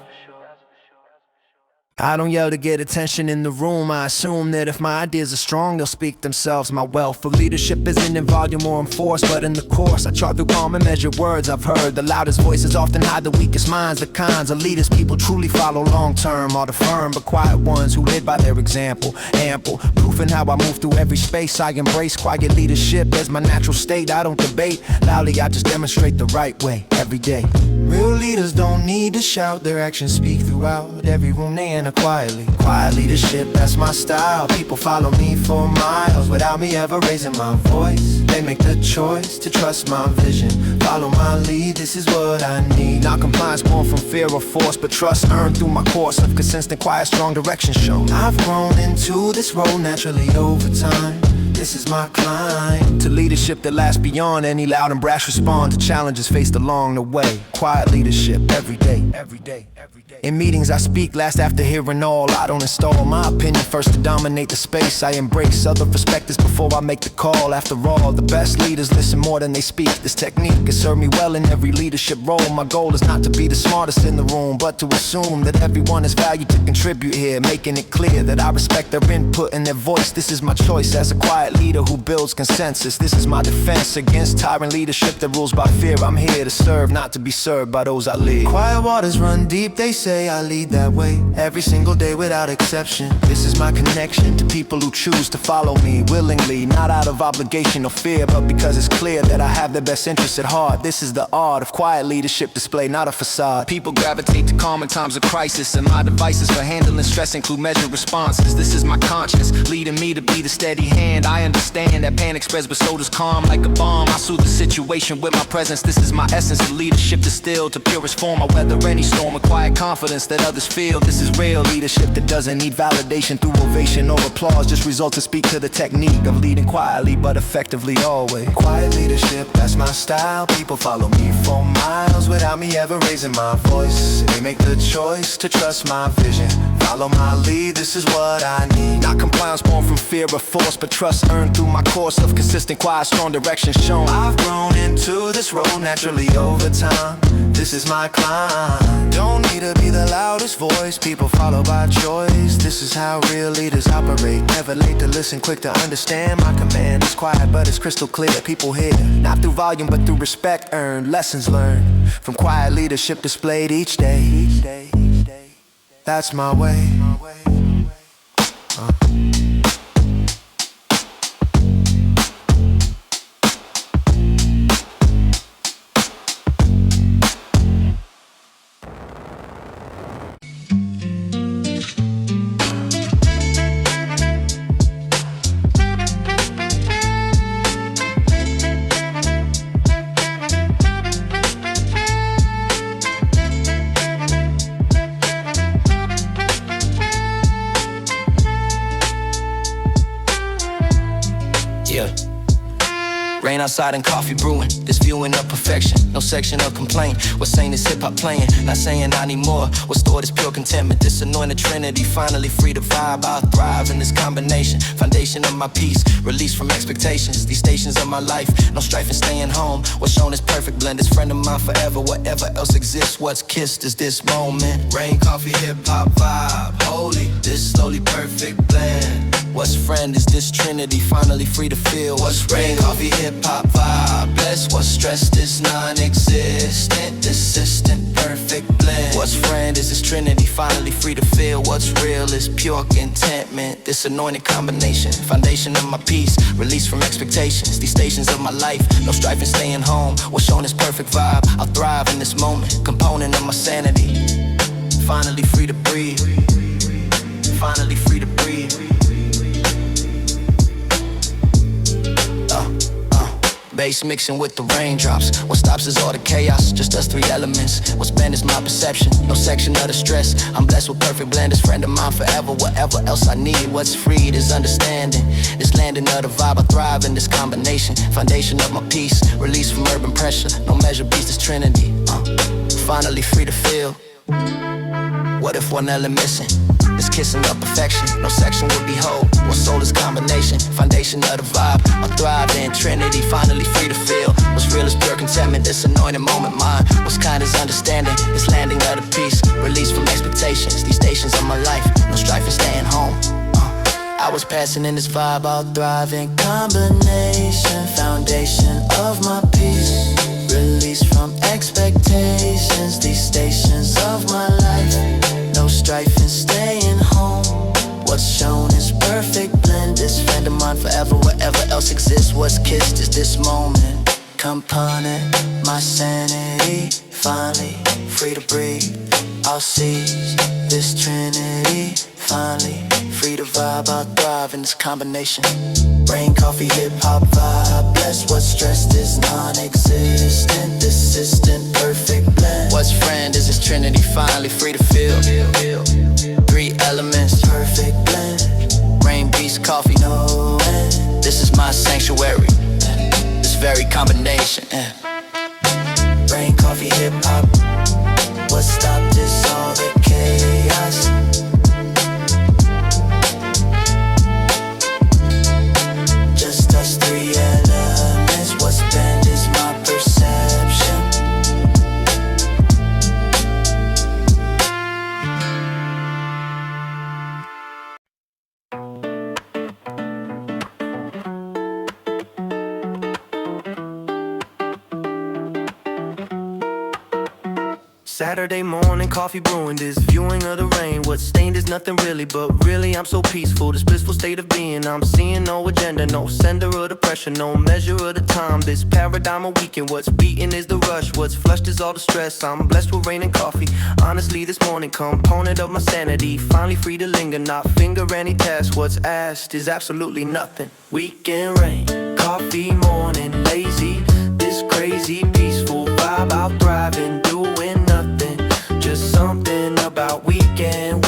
I don't yell to get attention in the room. I assume that if my ideas are strong, they'll speak themselves. My wealth of leadership isn't in volume or in force, but in the course. I chart through calm and measured words I've heard. The loudest voices often hide the weakest minds. The kinds of leaders people truly follow long term are the firm but quiet ones who live by their example. Ample proof in how I move through every space. I embrace quiet leadership as my natural state. I don't debate loudly, I just demonstrate the right way every day. Real leaders don't need to shout, their actions speak throughout every room they enter quietly. Quiet leadership, that's my style. People follow me for miles without me ever raising my voice. They make the choice to trust my vision. Follow my lead, this is what I need. Not compliance born from fear or force, but trust earned through my course of consistent, quiet, strong direction shown. I've grown into this role naturally over time. this is my climb. To leadership that lasts beyond any loud and brash response to challenges faced along the way. Quiet leadership every day, every day, every day. In meetings I speak last after hearing all. I don't install my opinion first to dominate the space. I embrace other perspectives before I make the call. After all, the best leaders listen more than they speak. This technique has served me well in every leadership role. My goal is not to be the smartest in the room, but to assume that everyone has value to contribute here, making it clear that I respect their input and their voice. This is my choice as a quiet leader who builds consensus. This is my defense against tyrant leadership that rules by fear. I'm here to serve, not to be served by those I lead. Quiet waters run deep, they say I lead that way. Every single day without exception. This is my connection to people who choose to follow me willingly, not out of obligation or fear, but because it's clear that I have their best interests at heart. This is the art of quiet leadership display, not a facade. People gravitate to calm in times of crisis, and my devices for handling stress include measured responses. This is my conscience, leading me to be the steady hand. I understand that panic spreads, but so does calm. Like a bomb, I soothe the situation with my presence. This is my essence of leadership distilled to purest form. I weather any storm with quiet confidence that others feel. This is real leadership that doesn't need validation through ovation or applause. Just results that speak to the technique of leading quietly but effectively always. Quiet leadership, that's my style. People follow me for miles without me ever raising my voice. They make the choice to trust my vision. Follow my lead, this is what I need. Not compliance born from fear or force, but trust earned through my course of consistent, quiet, strong direction shown. I've grown into this role naturally over time. This is my climb. Don't need to be the loudest voice. People follow by choice. This is how real leaders operate. Never late to listen, quick to understand. My command is quiet, but it's crystal clear. People hear, not through volume, but through respect earned. Lessons learned from quiet leadership displayed each day. That's my way. Rain outside and coffee brewing, this viewing of perfection, no section of complaint. What's saying is hip-hop playing, not saying I need more. What's stored is pure contentment, this anointed trinity. Finally free to vibe, I'll thrive in this combination. Foundation of my peace, release from expectations. These stations of my life, no strife and staying home. What's shown is perfect blend, this friend of mine forever. Whatever else exists, what's kissed is this moment. Rain, coffee, hip-hop vibe, holy, this slowly perfect blend. What's friend is this trinity, finally free to feel. What's rain, coffee, hip-hop vibe, bless. What's stressed is non-existent, desistent, perfect blend. What's friend is this trinity, finally free to feel. What's real is pure contentment, this anointed combination. Foundation of my peace, release from expectations. These stations of my life, no strife and staying home. What's shown is perfect vibe, I'll thrive in this moment. Component of my sanity, finally free to breathe. Finally free to breathe. Bass mixing with the raindrops. What stops is all the chaos, just us three elements. What's bent is my perception, no section of the stress. I'm blessed with perfect blend, this friend of mine forever. Whatever else I need, what's freed is understanding. This landing of the vibe, I thrive in this combination. Foundation of my peace, release from urban pressure. No measure beats this trinity. Finally free to feel. What if one element missing? This kissing of perfection, no section would be whole. What soul is combination, foundation of the vibe. I thrive in trinity, finally free to feel. What's real is pure contentment, this anointed moment mine. What's kind is understanding, this landing of the peace. Release from expectations, these stations of my life. No strife and staying home. I was passing in this vibe, I'll thrive in combination. Foundation of my peace, release from expectations. These stations of my life, no strife and staying home. What's shown is perfect blend, this friend of mine forever. Whatever else exists, what's kissed is this moment. Component, my sanity, finally free to breathe. I'll seize this trinity, finally free to vibe. I'll thrive in this combination. Rain, coffee, hip-hop vibe, bless. What's stressed is non-existent, desistent, perfect blend. What's friend is this trinity, finally free to feel. Three elements, perfect blend. Rain, beats, coffee, no end. This is my sanctuary. This very combination. Rain, coffee, hip hop. What stopped this? All the chaos. Just us three elements. What's bent is my perception. Saturday morning, coffee brewing, this viewing of the rain. What's stained is nothing really, but really I'm so peaceful. This blissful state of being, I'm seeing no agenda, no sender of the pressure, no measure of the time. This paradigm of weekend, what's beaten is the rush, what's flushed is all the stress. I'm blessed with rain and coffee. Honestly, this morning, component of my sanity. Finally free to linger, not finger any task. What's asked is absolutely nothing. Weekend rain, coffee morning, lazy. This crazy, peaceful vibe, out thriving, doing nothing. Just something about weekend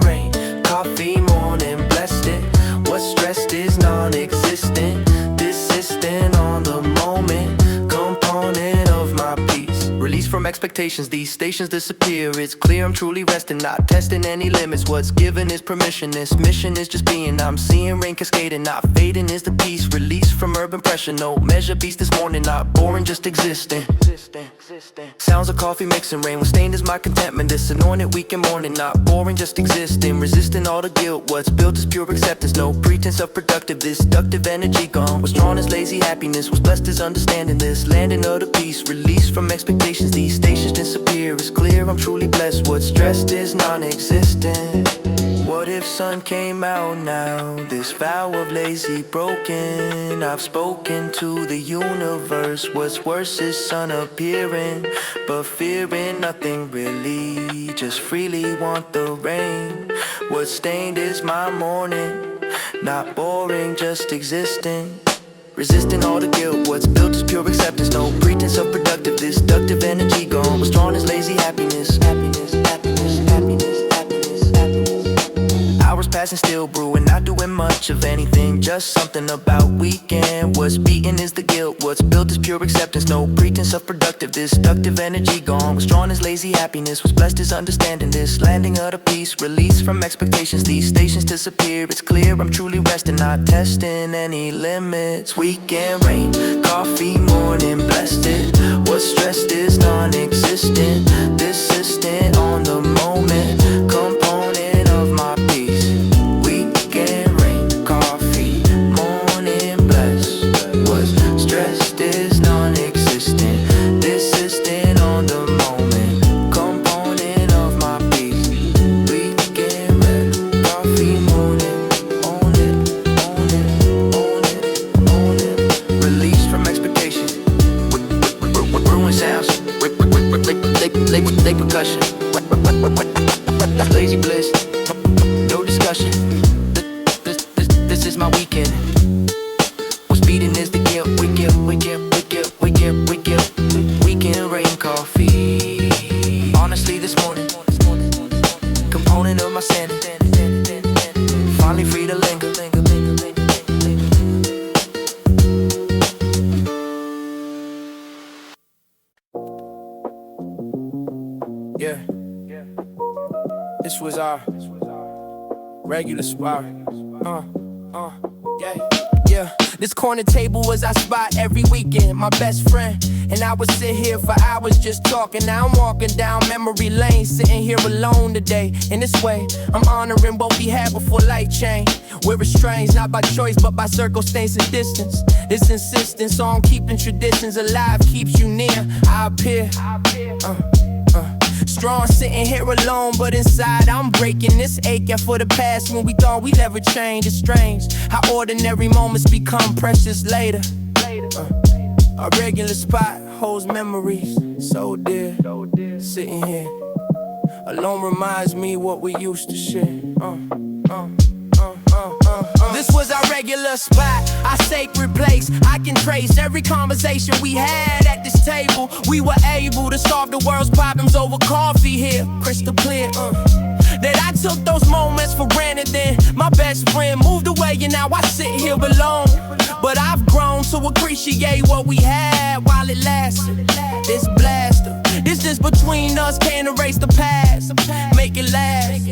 rain. Coffee morning, blessed it. What's stressed is non-existent. Desisting on the moment, component of my peace. Released from expectations, these stations disappear. It's clear I'm truly resting, not testing any limits. What's given is permission, this mission is just being. I'm seeing rain cascading, not fading is the peace. Released from urban pressure, no measure beast this morning. Not boring, just existing. Sounds of coffee mixing, rain was stained is my contentment. This anointed weekend morning, not boring, just existing. Resisting all the guilt, what's built is pure acceptance. No pretense of productive, this deductive energy gone. What's drawn is lazy happiness, what's blessed is understanding. This landing of the peace, released from expectations. These stations disappear, it's clear I'm truly blessed. What's stressed is non-existent. What if sun came out now? This vow of lazy broken. I've spoken to the universe. What's worse is sun appearing, but fearing nothing really. Just freely want the rain. What's stained is my morning. Not boring, just existing. Resisting all the guilt, what's built is pure acceptance. No pretense of productive, this deductive energy gone. What's drawn is lazy happiness. Hours passing, still brewing, not doing much of anything. Just something about weekend. What's beaten is the guilt, what's built is pure acceptance. No pretense of productive, this deductive energy gone. What's drawn is lazy happiness, what's blessed is understanding. This landing of the peace, released from expectations. These stations disappear, it's clear I'm truly resting, not testing any limits. Weekend rain, coffee morning, blessed it. What's stressed is non-existent. Desisting on the moment, component of my peace. Weekend rain, coffee morning, blessed. What's stressed is non-existent. Desisting on the moment, component of my peace. Weekend rain, coffee morning, own it, own it, own it, own it. Released from expectation, brewing sounds, late percussion, lazy bliss, no discussion. This is my weekend. What's beating is the guilt. Weekend rain, coffee. Honestly, this morning, component of my sanity. Finally free to linger. Yeah, this was our regular spot. Yeah. This corner table was our spot every weekend. My best friend and I would sit here for hours just talking. Now I'm walking down memory lane, sitting here alone today. In this way, I'm honoring what we had before life changed. We're estranged, not by choice, but by circumstance and distance. This insistence on keeping traditions alive keeps you near. I appear. Strong sitting here alone, but inside I'm breaking this aching for the past when we thought we'd never change. It's strange how ordinary moments become precious later. A regular spot holds memories so dear. Sitting here alone reminds me what we used to share. This was our regular spot, our sacred place. I can trace every conversation we had at this table. We were able to solve the world's problems over coffee here, crystal clear. that I took those moments for granted. Then my best friend moved away and now I sit here alone. But I've grown to appreciate what we had while it lasted. This blaster, distance between us can't erase the past. Make it last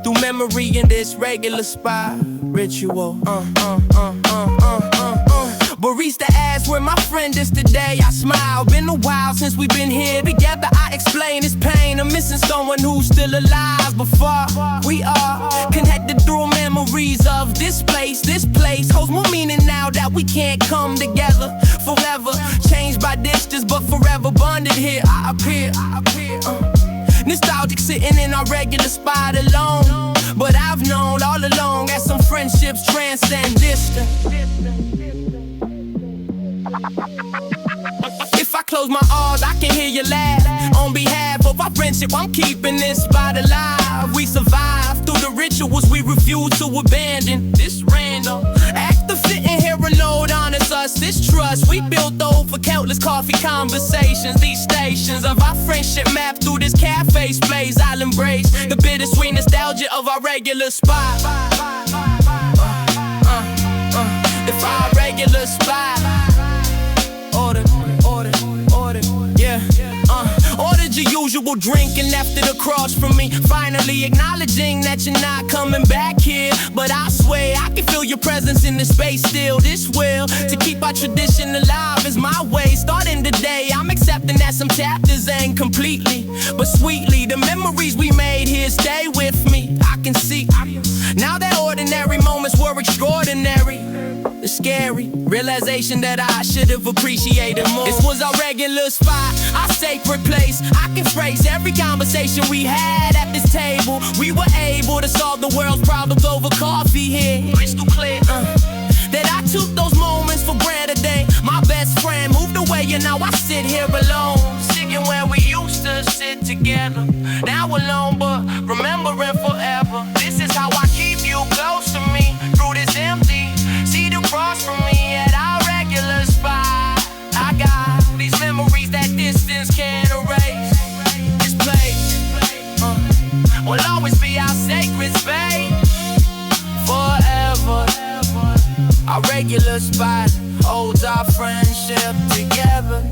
through memory in this regular spot. Ritual. Barista asked where my friend is today. I smile. Been a while since we've been here together. I explain his pain. I'm missing someone who's still alive. Before we are connected through memories of this place. This place holds more meaning now that we can't come together forever. Changed by distance, but forever bonded here. I appear. Nostalgic sitting in our regular spot alone. But I've known all along that some friendships transcend distance. If I close my eyes, I can hear you laugh. On behalf of our friendship, I'm keeping this spot alive. We survive through the rituals we refuse to abandon. This random act of sitting here alone honors us. This trust we built over countless coffee conversations. These stations of our friendship map through this cafe space. I'll embrace the bittersweet nostalgia of our regular spot. If our regular spot. Ordered your usual drink and left it across from me. Finally acknowledging that you're not coming back here. But I swear I can feel your presence in the space still. This will to keep our tradition alive is my way. Starting today, I'm accepting that some chapters ain't completely, but sweetly the memories we made here stay with me. I can see now that ordinary moments were extraordinary. The scary realization that I should have appreciated more. This was our regular spot, our sacred place. I can trace every conversation we had at this table. We were able to solve the world's problems over coffee here. Crystal clear that I took those moments for granted. Day my best friend moved away and now I sit here alone. Sitting where we used to sit together. Now alone but remembering forever. This is how I keep you close to me through this empty seat across from me at our regular spot. I got these memories that distance can't erase. This place will always be our sacred space. Forever, our regular spot holds our friendship together.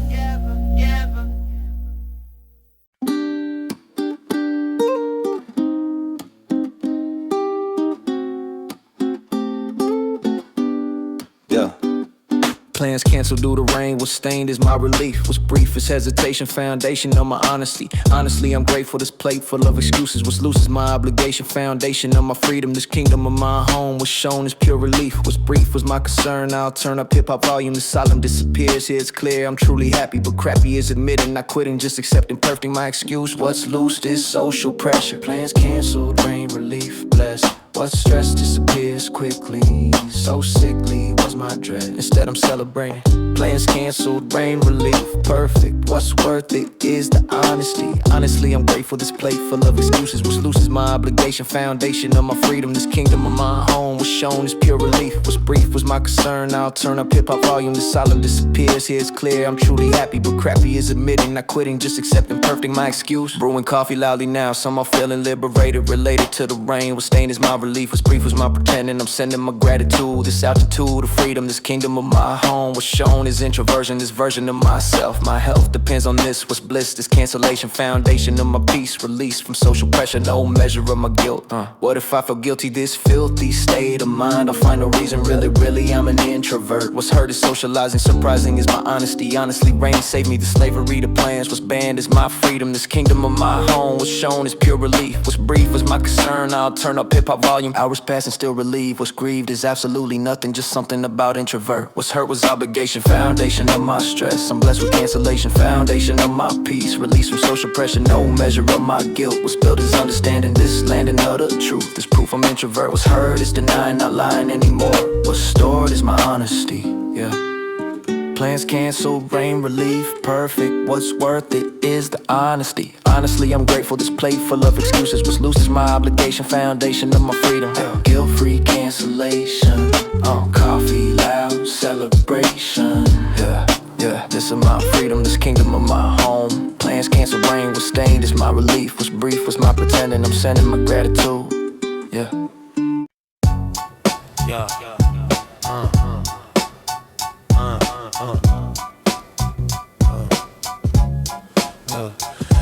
Plans canceled due to rain. What's stained is my relief. What's brief is hesitation, foundation of my honesty. Honestly, I'm grateful. This plate full of excuses. What's loose is my obligation, foundation of my freedom. This kingdom of my home was shown as pure relief. What's brief was my concern. I'll turn up hip-hop volume. The solemn disappears. Here it's clear I'm truly happy, but crappy is admitting, not quitting, just accepting perfect my excuse. What's loose is social pressure. Plans canceled, rain relief, blessed. What's stress disappears quickly. So sickly was my dread. Instead I'm celebrating. Plans canceled, rain relief, perfect. What's worth it is the honesty. Honestly, I'm grateful. This plate full of excuses. What's loose is my obligation, foundation of my freedom. This kingdom of my home was shown as pure relief. What's brief was my concern. I'll turn up hip-hop volume. The silence disappears. Here it's clear I'm truly happy, but crappy is admitting, not quitting, just accepting perfect my excuse. Brewing coffee loudly now. Some are feeling liberated, related to the rain. What's stained is my relief. What's brief was my pretending. I'm sending my gratitude. This altitude of freedom. This kingdom of my home was shown as introversion. This version of myself. My health depends on this. What's bliss? This cancellation, foundation of my peace. Released from social pressure, no measure of my guilt. What if I feel guilty? This filthy state of mind. I'll find no reason. Really, I'm an introvert. What's hurt is socializing. Surprising is my honesty. Honestly, rain saved me. The slavery to plans. What's banned is my freedom. This kingdom of my home was shown as pure relief. What's brief was my concern. I'll turn up hip-hop volume. Hours pass and still relieved. What's grieved is absolutely nothing. Just something about introvert. What's hurt was obligation. Foundation of my stress. I'm blessed with cancellation. Foundation of my peace. Release from social pressure. No measure of my guilt. What's built is understanding this landing of the truth. This proof I'm introvert. What's hurt is denying, not lying anymore. What's stored is my honesty. Yeah. Plans canceled, rain relief, perfect. What's worth it is the honesty. Honestly, I'm grateful. This plate full of excuses. What's loose is my obligation, foundation of my freedom. Guilt-free cancellation. Coffee loud celebration. Yeah. This is my freedom, this kingdom of my home. Plans cancel, rain was stained, it's my relief. Was brief, was my pretending, I'm sending my gratitude. Yeah. Yeah.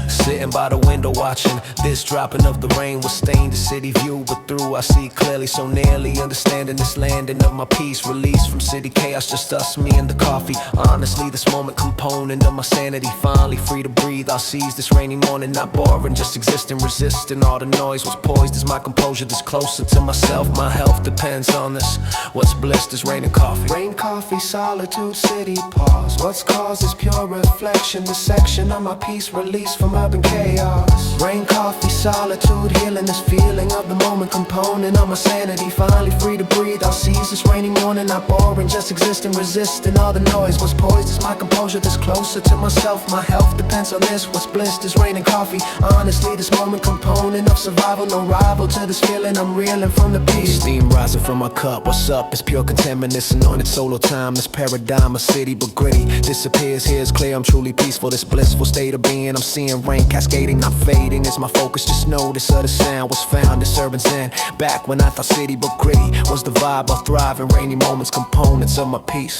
Sitting by the window watching this dropping of the rain will stain the city view, but through I see clearly, so nearly understanding this landing of my peace, released from city chaos, just us, me and the coffee. Honestly, this moment component of my sanity, finally free to breathe. I'll seize this rainy morning, not boring, just existing, resisting all the noise. Was poised as my composure, this closer to myself. My health depends on this. What's bliss? This rain and coffee. Rain, coffee, solitude, city pause. What's caused is pure reflection. The section of my peace, release from urban chaos. Rain, coffee, solitude, healing this feeling of the moment component of my sanity. Finally free to breathe. I'll seize this rainy morning, not boring, just existing, resisting all the noise. What's poised is my composure, this closer to myself. My health depends on this. What's bliss? This rain and coffee. Honestly, this moment component of survival, no rival to this feeling. I'm reeling from the peace. Steam rising from my cup. What's up? It's pure contaminant. This anointed solo time. This paradigm, a city but gritty. Disappears. Here's clear. I'm truly peaceful. This blissful state of being. I'm seeing rain cascading, not fading. Is my focus. Just notice of the sound was found. This urban zen. Back when I thought city but gritty was the vibe. I'll thrive in rainy moments. Components of my peace.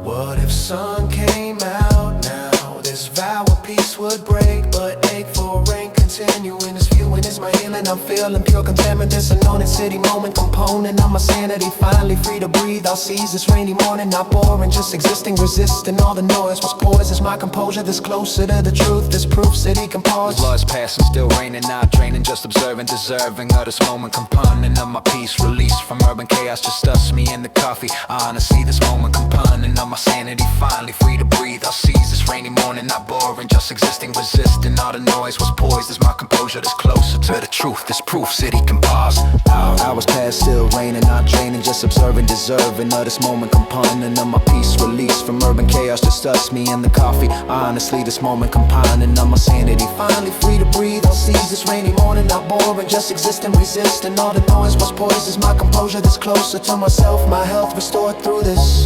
What if sun came out now? This vow of peace would break, but ache for rain continuing. This viewing is my healing. I'm feeling pure contentment. This anointed city moment component of my sanity. Finally free to breathe. I'll seize this rainy morning, not boring, just existing, resisting all the noise. What's poised is my composure. This closer to the truth. This proof city can pause. Blood's passing, still raining, not draining, just observing, deserving of this moment component of my peace, released from urban chaos, just us, me and the coffee. Honestly, this moment component of my sanity. Finally free to breathe. I'll seize this rainy morning, not boring, just existing, resisting all the noise. What's poised is my composure, this closer to the truth. This proof city can pause. Hours past, still raining, not draining, just observing, deserving of this moment component of my peace, released from urban chaos, just us, me and the coffee. Honestly, this moment component of my sanity. Finally free to breathe. I'll seize this rainy morning, not boring, just existing, resisting all the noise. What's poised is my composure, this closer to myself. My health restored through this.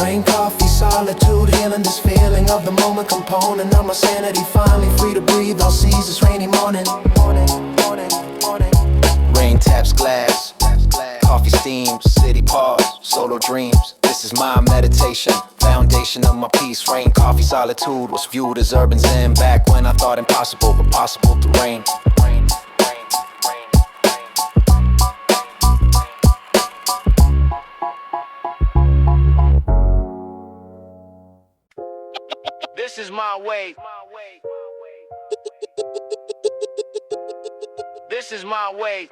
Rain, coffee, solitude, healing this feeling of the moment component of my sanity. Finally free to breathe. I'll seize this rainy morning. Rain taps glass, coffee steams, city pause, solo dreams. This is my meditation, foundation of my peace. Rain, coffee, solitude was viewed as urban zen. Back when I thought impossible, but possible through rain. This is my way. This is my way.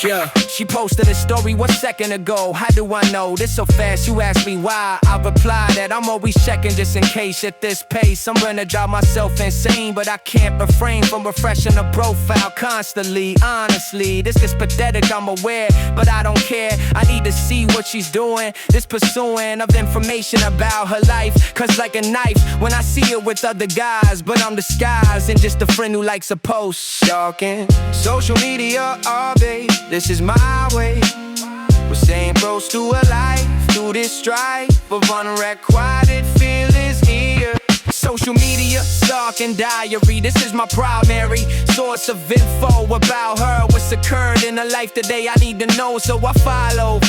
Yeah, she posted a story 1 second ago. How do I know this so fast? You ask me why. I reply that I'm always checking just in case. At this pace, I'm gonna drive myself insane, but I can't refrain from refreshing the profile constantly. Honestly, this is pathetic, I'm aware, but I don't care. I need to see what she's doing. This pursuing of information about her life, cause like a knife when I see her with other guys, but I'm disguised and just a friend who likes a post. Stalking social media all day. This is my way. We're staying close to a life through this strife of unrequited feelings here. Social media, stalking diary. This is my primary source of info about her. What's occurred in her life today I need to know, so I follow.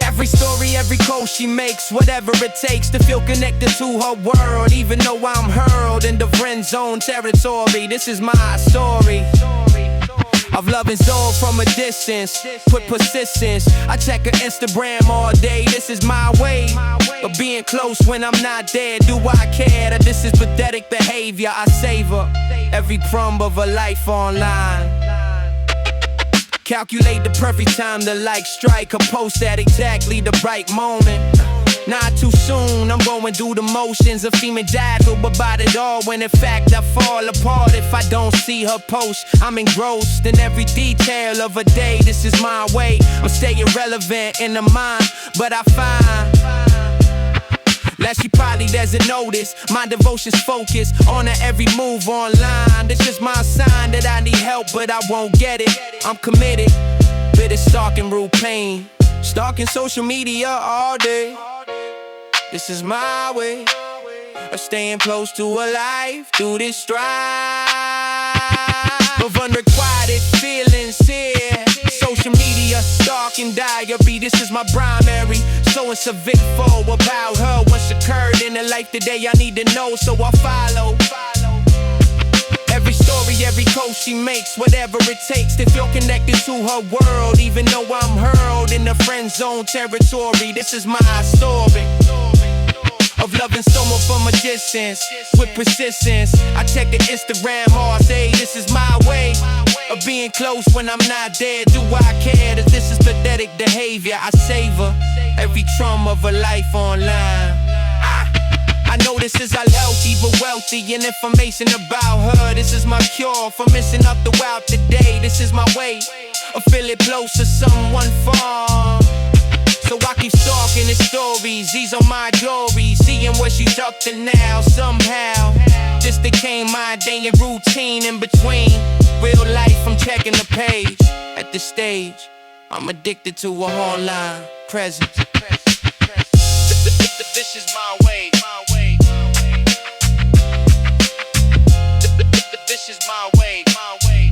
Every story, every post she makes, whatever it takes to feel connected to her world. Even though I'm hurled into friend zone territory, this is my story of loving Zoe from a distance, put persistence. I check her Instagram all day, this is my way of being close when I'm not there. Do I care that this is pathetic behavior? I savor every crumb of her life online. Calculate the perfect time to like, strike, or post at exactly the right moment. Not too soon, I'm going through the motions of feeling dazzled about it all, when in fact I fall apart if I don't see her post. I'm engrossed in every detail of a day, this is my way. I'm staying relevant in the mind, but I find that she probably doesn't notice my devotion's focus on her every move online. It's just my sign that I need help, but I won't get it. I'm committed, bitter stalking root pain. Stalking social media all day. This is my way of staying close to a life through this strife of unrequited feelings here. Social media stalking diary, this is my primary. So it's a big foe about her, what's occurred in her life today I need to know, so I follow every story, every post she makes, whatever it takes to feel connected to her world. Even though I'm hurled in the friend zone territory, this is my story of loving someone from a distance with persistence. I check the Instagram all day, this is my way of being close when I'm not there. Do I care that this is pathetic behavior? I savor every trauma of a life online. I know this is unhealthy but wealthy, and information about her, this is my cure for missing up throughout the day. This is my way of feeling close to someone far. So I keep stalking his stories, these are my glories. Seeing what she's up to now, somehow this became my day and routine. In between real life, I'm checking the page. At this stage, I'm addicted to a online presence. This is my way, my way. This is my way, my way.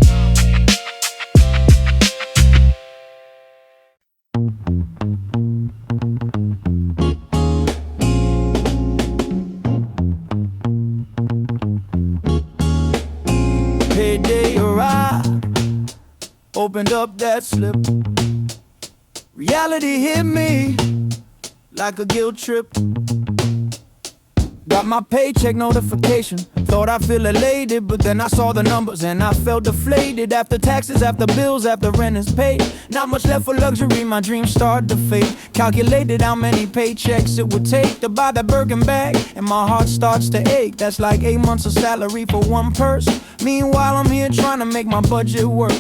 Payday arrived, opened up that slip. Reality hit me like a guilt trip. Got my paycheck notification, thought I feel elated, but then I saw the numbers and I felt deflated. After taxes, after bills, after rent is paid, not much left for luxury, my dreams start to fade. Calculated how many paychecks it would take to buy that Birkin bag, and my heart starts to ache. That's like 8 months of salary for one purse. Meanwhile, I'm here trying to make my budget work,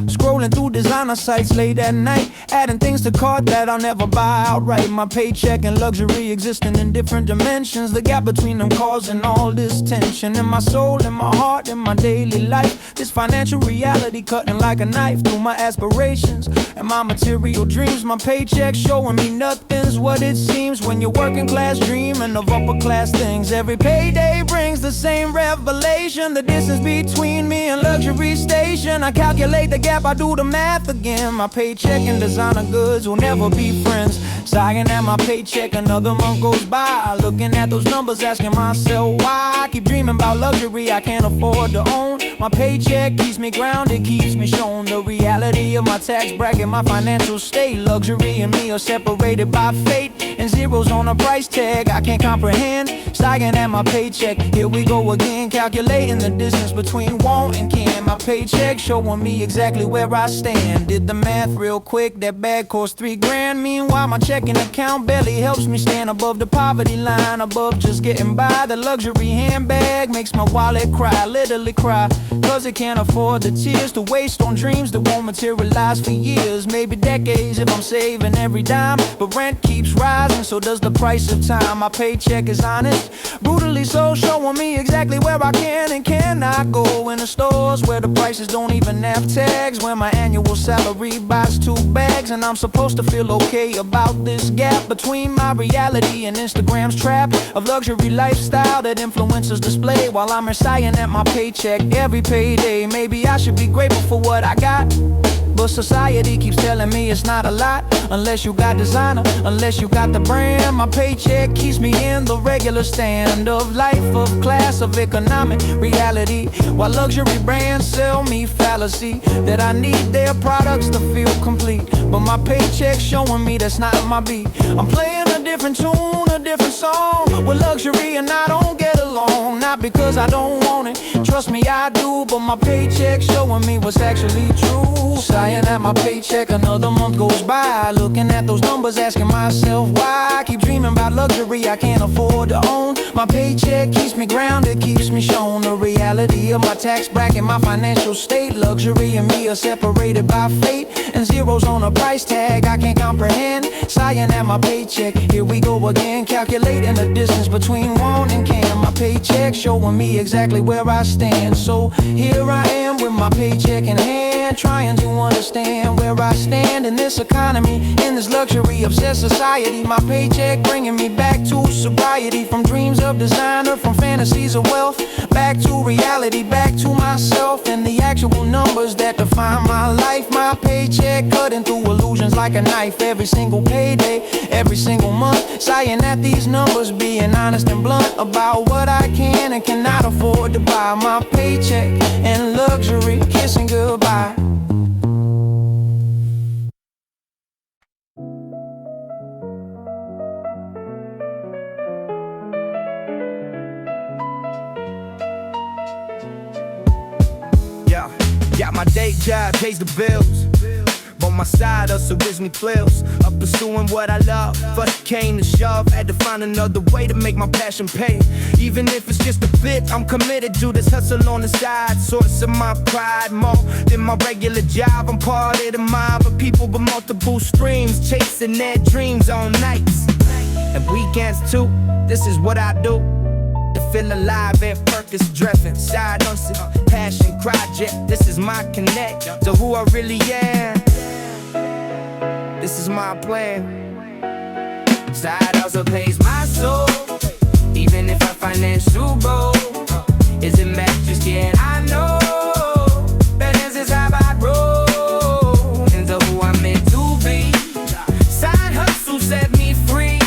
scrolling through designer sites late at night, adding things to cart that I'll never buy outright. My paycheck and luxury existing in different dimensions, the gap between them causing all this tension in my soul, in my heart, in my daily life. This financial reality cutting like a knife through my aspirations and my material dreams. My paycheck showing me nothing's what it seems when you're working class dreaming of upper class things. Every payday brings the same revelation, the distance between me and luxury station. I calculate the gap, I do the math again. My paycheck and designer goods will never be friends. Sighing at my paycheck, another month goes by, looking at those numbers, asking myself why I keep dreaming about luxury I can't afford to own. My paycheck keeps me grounded, keeps me shown the reality of my tax bracket, my financial state. Luxury and me are separated by fate, and zeros on a price tag I can't comprehend. Sighing at my paycheck, here we go again, calculating the distance between want and can. My paycheck showing me exactly where I stand. Did the math real quick, that bag cost $3 grand. Meanwhile, my checking account barely helps me stand above the poverty line, above just getting by. The luxury handbag makes my wallet cry, literally cry, cause it can't afford the tears to waste on dreams that won't materialize for years, maybe decades if I'm saving every dime. But rent keeps rising, so does the price of time. My paycheck is honest, brutally so, showing me exactly where I can and cannot go. In the stores where the prices don't even have tags, when my annual salary buys 2 bags, and I'm supposed to feel okay about this gap between my reality and Instagram's trap of luxury lifestyle that influencers display, while I'm sighing at my paycheck every payday. Maybe I should be grateful for what I got, but society keeps telling me it's not a lot unless you got designer, unless you got the brand. My paycheck keeps me in the regular stand of life, of class, of economic reality, while luxury brands sell me fallacy that I need their products to feel complete. But my paycheck showing me that's not my beat. I'm playing a different tune, a different song with luxury, and I don't get along. Not because I don't want it, trust me I do, but my paycheck showing me what's actually true. Sighing at my paycheck, another month goes by, looking at those numbers, asking myself why I keep dreaming about luxury I can't afford to own. My paycheck keeps me grounded, keeps me shown the reality of my tax bracket, my financial state. Luxury and me are separated by fate, and zeros on a price tag I can't comprehend. Sighing at my paycheck, here we go again, calculating the distance between want and can. My paycheck showing me exactly where I stand, so here I am with my paycheck in hand, man trying to understand where I stand in this economy, in this luxury obsessed society. My paycheck bringing me back to sobriety, from dreams of designer, from fantasies of wealth, back to reality, back to myself and the actual numbers that define my life. My paycheck cutting through illusions like a knife every single payday, every single month, sighing at these numbers, being honest and blunt about what I can and cannot afford to buy. My paycheck and luxury kissing goodbye. Got my day job, pays the bills. On my side hustle gives me thrills. Up pursuing what I love. First came to shove, had to find another way to make my passion pay. Even if it's just a bit, I'm committed to this hustle on the side. Source of my pride, more than my regular job. I'm part of the mob of people with multiple streams, chasing their dreams on nights and weekends too. This is what I do to feel alive and purpose driven. Side hustle, passion project. This is my connect to who I really am. This is my plan. Side hustle pays my soul, even if I financial broke. Is it match just yet? I know, but this is how I roll into who I'm meant to be. Side hustle set me free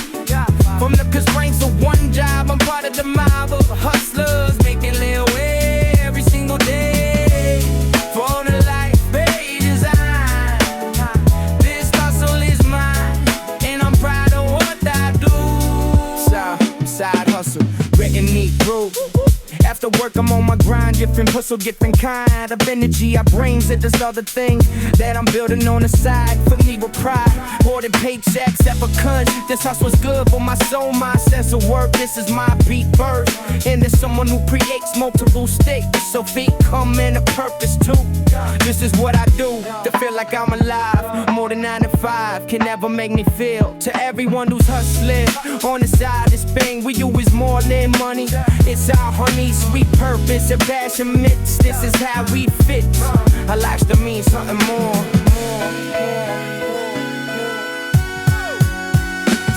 from the constraints of one job. I'm part of the mob of hustlers making little way every single day for the life they design. This hustle is mine, and I'm proud of what I do. Side hustle, getting me through. After work, I'm on my grind, different hustle, different kind of energy I bring to this other thing that I'm building on the side. For me with pride, more than paychecks ever could. This hustle's good for my soul, my sense of worth. This is my beat birth, and there's someone who creates multiple states, so feet come in a purpose too. This is what I do to feel like I'm alive. More than 9 to 5 can never make me feel. To everyone who's hustling on the side, this thing we do is more than money. It's our honey, sweet purpose, and passion mix. This is how we fit. Our lives to mean something more.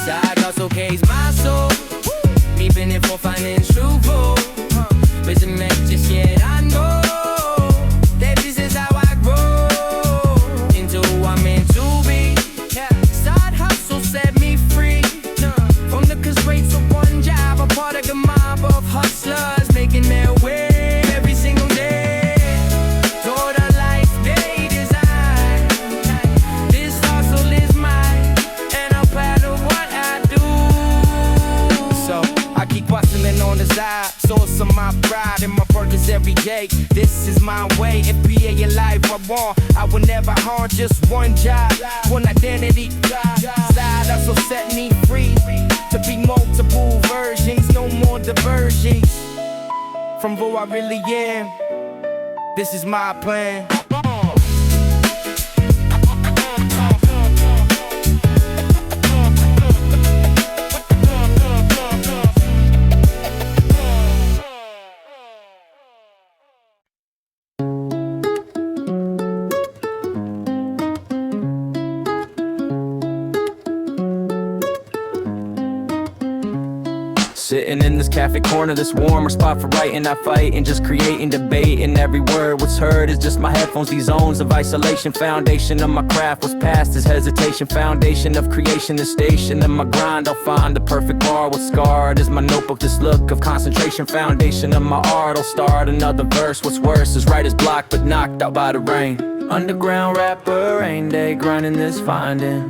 Side hustle pays my soul, even if for financial goal. But it ain't just yet. I know that this is how I grow into who I'm meant to be. Side hustle set me free from the constraints of one job. I'm part of the mob of hustlers making their way every single day toward a life they design. This hustle is mine, and I'm proud of what I do. So I keep hustling on the side, source of my pride and my purpose every day. This is my way. If PA your life I want, I will never harm. Just one job, one identity. Side hustle set me free to be multiple versions, no more diversions from who I really am. This is my plan. Sitting in this cafe corner, this warmer spot for writing, I fight and just creating, debating. Every word what's heard is just my headphones. These zones of isolation, foundation of my craft was past is hesitation. Foundation of creation, the station of my grind. I'll find the perfect bar. What's scarred is my notebook, this look of concentration. Foundation of my art, I'll start another verse. What's worse is writer's block, but knocked out by the rain. Underground rapper, rain day, grinding this finding.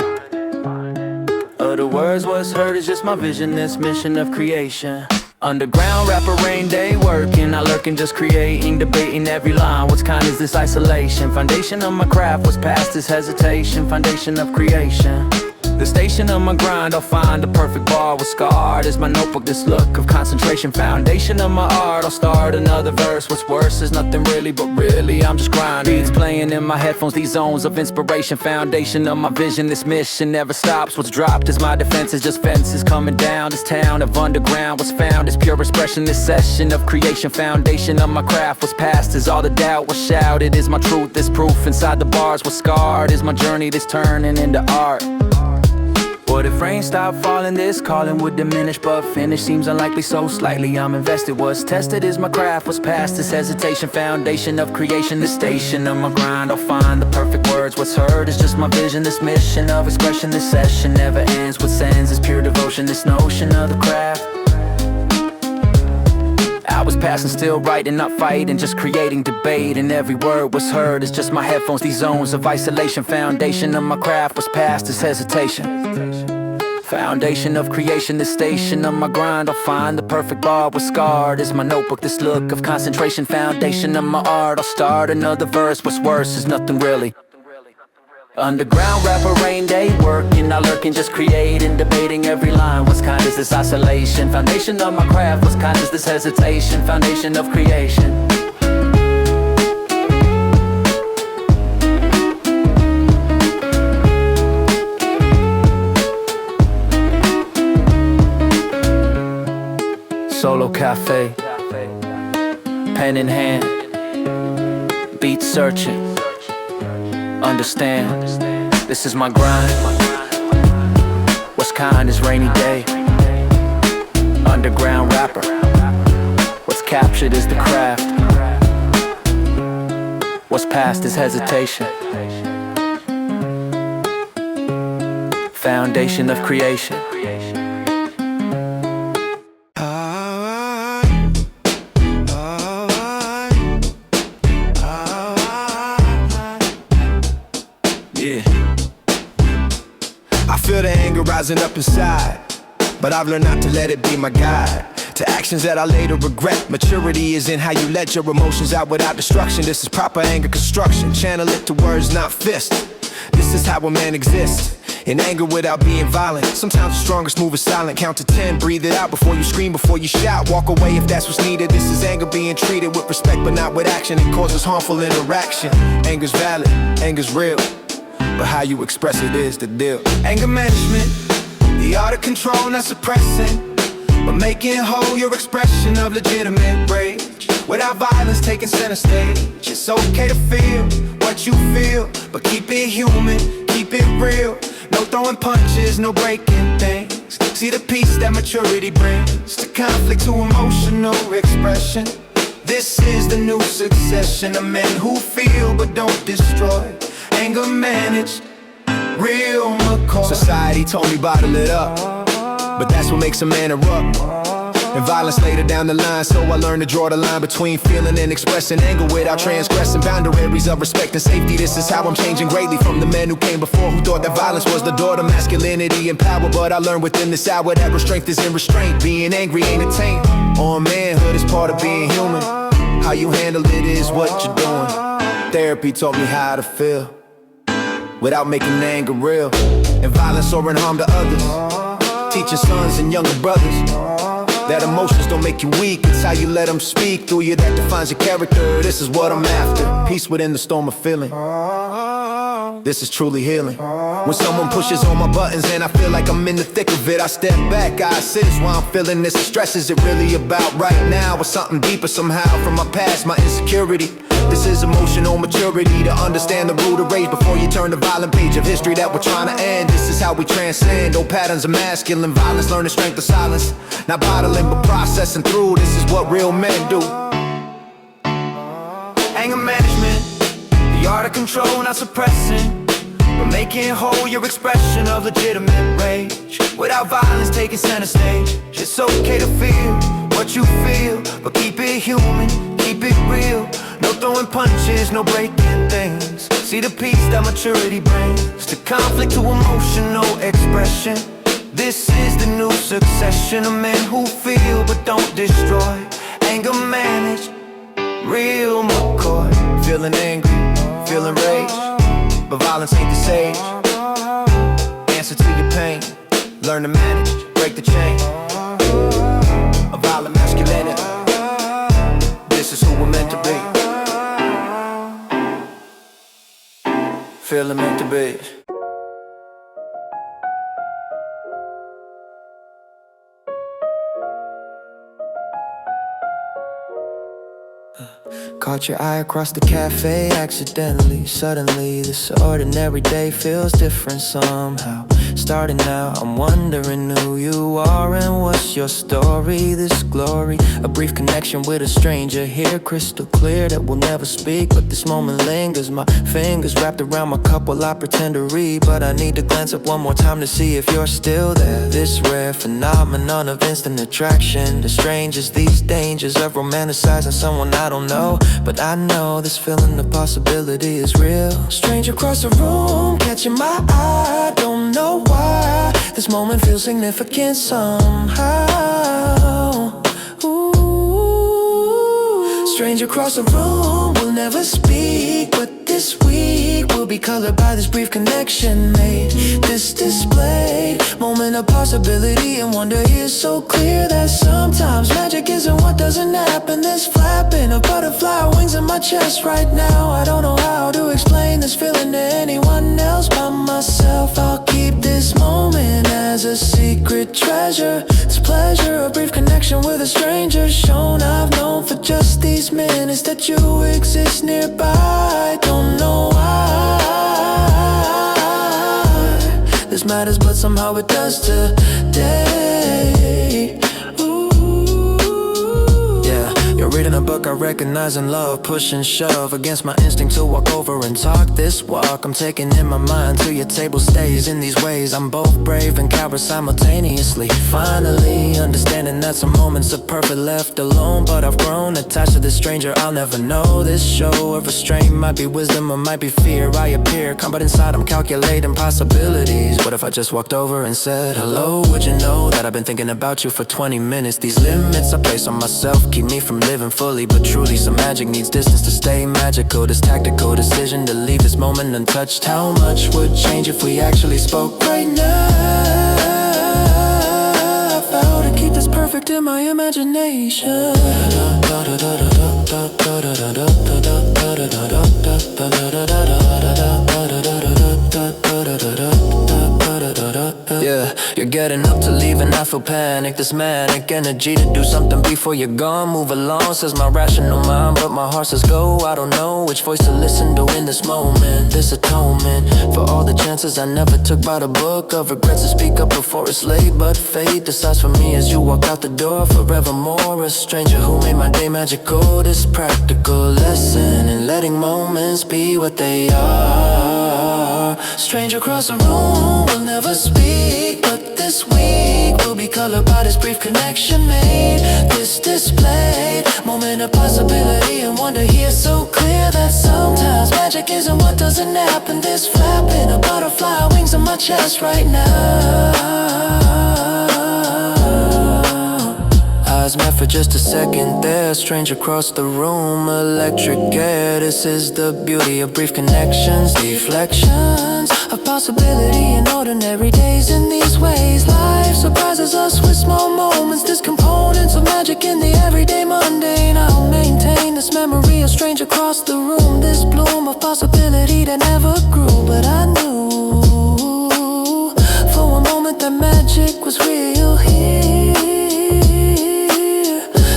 The words what's heard is just my vision, this mission of creation. Underground rapper, rain day, working, I lurking, just creating, debating every line. What's kind is this isolation? Foundation of my craft, what's past is hesitation. Foundation of creation. The station of my grind, I'll find the perfect bar with scarred is my notebook, this look of concentration. Foundation of my art, I'll start another verse. What's worse is nothing really, but really I'm just grinding. Beats playing in my headphones, these zones of inspiration. Foundation of my vision, this mission never stops. What's dropped is my defenses, just fences coming down. This town of underground was found, is pure expression. This session of creation, foundation of my craft was past, is all the doubt was shouted. Is my truth, this proof inside the bars was scarred. Is my journey, this turning into art. What if rain stopped falling, this calling would diminish, but finish seems unlikely, so slightly I'm invested. What's tested is my craft, was past this hesitation. Foundation of creation, the station of my grind, I'll find the perfect words. What's heard is just my vision, this mission of expression. This session never ends, what sends is pure devotion. This notion of the craft, I was passing, still writing, not fighting, just creating debate. And every word was heard, it's just my headphones, these zones of isolation. Foundation of my craft was past this hesitation. Foundation of creation, this station of my grind, I'll find the perfect bar was scarred. Is my notebook, this look of concentration. Foundation of my art, I'll start another verse. What's worse is nothing really. Underground rapper, rain day, working, not lurking, just creating, debating every line. What's kind is this isolation? Foundation of my craft, what's kind is this hesitation? Foundation of creation. Solo cafe, pen in hand, beat searching. Understand, this is my grind. What's kind is rainy day. Underground rapper, what's captured is the craft. What's past is hesitation. Foundation of creation. Feel the anger rising up inside, but I've learned not to let it be my guide to actions that I later regret. Maturity is in how you let your emotions out without destruction. This is proper anger construction. Channel it to words, not fists. This is how a man exists, in anger without being violent. Sometimes the strongest move is silent. Count to 10, breathe it out before you scream, before you shout. Walk away if that's what's needed. This is anger being treated with respect but not with action. It causes harmful interaction. Anger's valid, anger's real, but how you express it is the deal. Anger management, the art of control, not suppressing, but making whole your expression of legitimate rage. Without violence taking center stage. It's okay to feel what you feel, but keep it human, keep it real. No throwing punches, no breaking things. See the peace that maturity brings to conflict, to emotional expression. This is the new succession of men who feel but don't destroy. Anger managed, real McCoy. Society told me bottle it up, but that's what makes a man erupt. And violence later down the line, so I learned to draw the line between feeling and expressing anger without transgressing boundaries of respect and safety. This is how I'm changing greatly from the men who came before, who thought that violence was the door to masculinity and power. But I learned within this hour that real strength is in restraint. Being angry ain't a taint. On manhood is part of being human. How you handle it is what you're doing. Therapy taught me how to feel without making anger real, and violence or in harm to others. Teaching sons and younger brothers that emotions don't make you weak, it's how you let them speak through you that defines your character. This is what I'm after, peace within the storm of feeling. This is truly healing. When someone pushes on my buttons and I feel like I'm in the thick of it, I step back, I assist while I'm feeling this stress. Is it really about right now or something deeper somehow from my past, my insecurity? This is emotional maturity, to understand the root of rage before you turn the violent page of history that we're trying to end. This is how we transcend old patterns of masculine violence, learning strength of silence, not bottling but processing through. This is what real men do. Anger management, the art of control, not suppressing, but making whole your expression of legitimate rage. Without violence taking center stage. It's okay to feel what you feel, but keep it human, keep it real. No throwing punches, no breaking things. See the peace that maturity brings to conflict, to emotional expression. This is the new succession of men who feel but don't destroy. Anger managed, real McCoy. Feeling angry, feeling rage, but violence ain't the sage. answer to your pain. Learn to manage, break the chain of violent masculinity. This is who we're meant to be. Feeling meant to be. Caught your eye across the cafe accidentally. Suddenly this ordinary day feels different somehow. Starting now, I'm wondering who you are and what's your story. This glory, a brief connection with a stranger here, crystal clear that we'll never speak, but this moment lingers. My fingers wrapped around my cup while I pretend to read, but I need to glance up one more time to see if you're still there. This rare phenomenon of instant attraction, the strangers, these dangers of romanticizing someone I don't know, but I know this feeling of possibility is real. Stranger across the room, catching my eye, don't know why this moment feels significant somehow. Ooh. Stranger across the room, we'll never speak, but this week will be colored by this brief connection made. This displayed moment of possibility and wonder is so clear that sometimes magic isn't what doesn't happen. This flapping of butterfly wings in my chest right now. I don't know how to explain this feeling to anyone else but myself. I'll keep this moment as a secret treasure. It's pleasure, a brief connection with a stranger shown I've known for just these minutes that you exist nearby. Don't know why this matters, but somehow it does today. You're reading a book I recognize and love, push and shove against my instinct to walk over and talk this walk. I'm taking in my mind till your table stays in these ways. I'm both brave and coward simultaneously. Finally understanding that some moments are perfect left alone, but I've grown attached to this stranger I'll never know. This show of restraint might be wisdom or might be fear. I appear calm, but inside I'm calculating possibilities. What if I just walked over and said hello? Would you know that I've been thinking about you for 20 minutes? These limits I place on myself keep me from living fully, but truly some magic needs distance to stay magical. This tactical decision to leave this moment untouched. How much would change if we actually spoke right now? I vow to keep this perfect in my imagination. Yeah, you're getting up to leave and I feel panic. This manic energy to do something before you're gone. Move along, says my rational mind, but my heart says go. I don't know which voice to listen to in this moment. This atonement for all the chances I never took by the book of regrets to speak up before it's late, but fate decides for me as you walk out the door forevermore. A stranger who made my day magical. This practical lesson in letting moments be what they are. Stranger across the room, we'll never speak, but this week will be colored by this brief connection made. This displayed moment of possibility and wonder here so clear that sometimes magic isn't what doesn't happen. This flapping of butterfly wings on my chest right now. Eyes met for just a second there, strange across the room, electric air. This is the beauty of brief connections, deflections of possibility in ordinary days. In these ways, life surprises us with small moments. There's components of magic in the everyday mundane. I'll maintain this memory of strange across the room, this bloom of possibility that never grew. But I knew for a moment that magic was real here.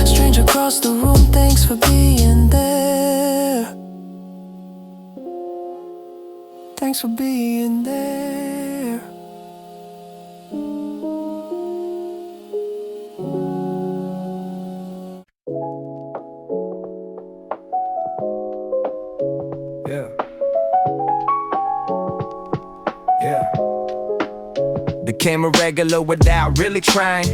Stranger across the room, thanks for being there. Thanks for being there. Yeah. Became a regular without really trying.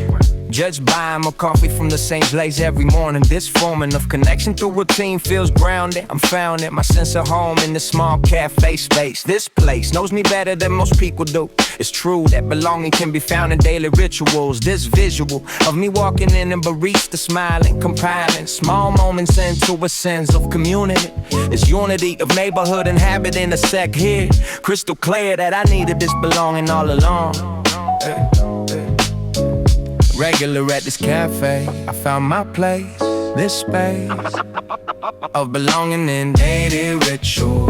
Judged by my coffee from the same place every morning. This forming of connection through routine feels grounded. I'm found at my sense of home in this small cafe space. This place knows me better than most people do. It's true that belonging can be found in daily rituals. This visual of me walking in and barista smiling, compiling small moments into a sense of community. This unity of neighborhood inhabiting a sect here. Crystal clear that I needed this belonging all along. Regular at this cafe, I found my place. This space of belonging in daily ritual.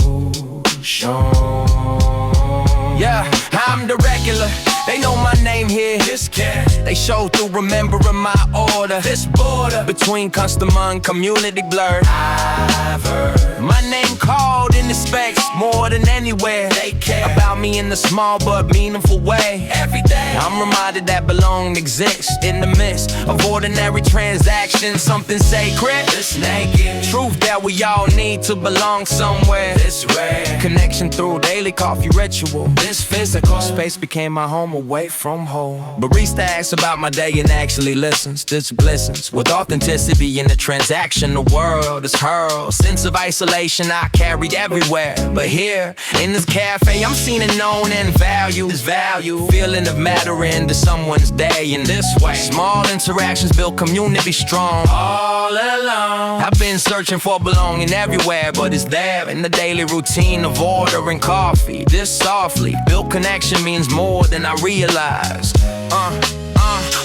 Yeah, I'm the regular. They know my name here. This cat. They show through remembering my order. This border between customer and community blurred. I've heard my name called in the specs more than anywhere. They care about me in a small but meaningful way. Every day I'm reminded that belonging exists in the midst of ordinary transactions. Something sacred. This naked truth that we all need to belong somewhere. This rare connection through daily coffee ritual. This physical space became my home away from home. Barista asks about my day and actually listens. This glistens with authenticity in the transactional world. Is hurled sense of isolation I carried everywhere, but here in this cafe I'm seen and known and valued. This value feeling of mattering to someone's day in this way. Small interactions build community strong. All along I've been searching for belonging everywhere, but it's there in the daily routine of ordering coffee. This softly built connection means more than I realize.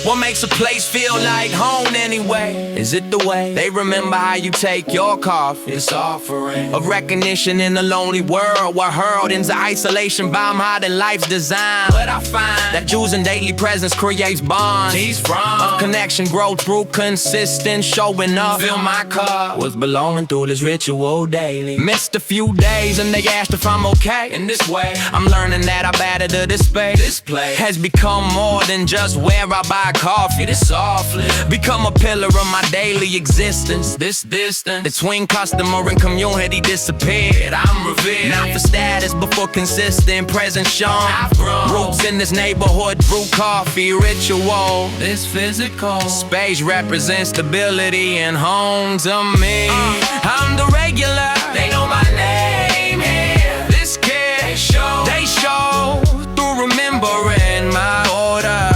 What makes a place feel like home anyway? Is it the way they remember how you take your coffee? This offering of recognition in a lonely world, we're hurled into isolation by modern life's design. But I find that choosing daily presence creates bonds. These of connection grow through consistent showing up. Fill my cup with belonging through this ritual daily. Missed a few days and they asked if I'm okay. In this way I'm learning that I've added to this space. This place has become more than just where I buy coffee. This softly become a pillar of my daily existence. This distance between customer and community disappeared. I'm revered not for status but for consistent presence shown. I've grown roots in this neighborhood through coffee ritual. This physical space represents stability and home to me. I'm the regular. They know my name here. This kid they show through remembering my order.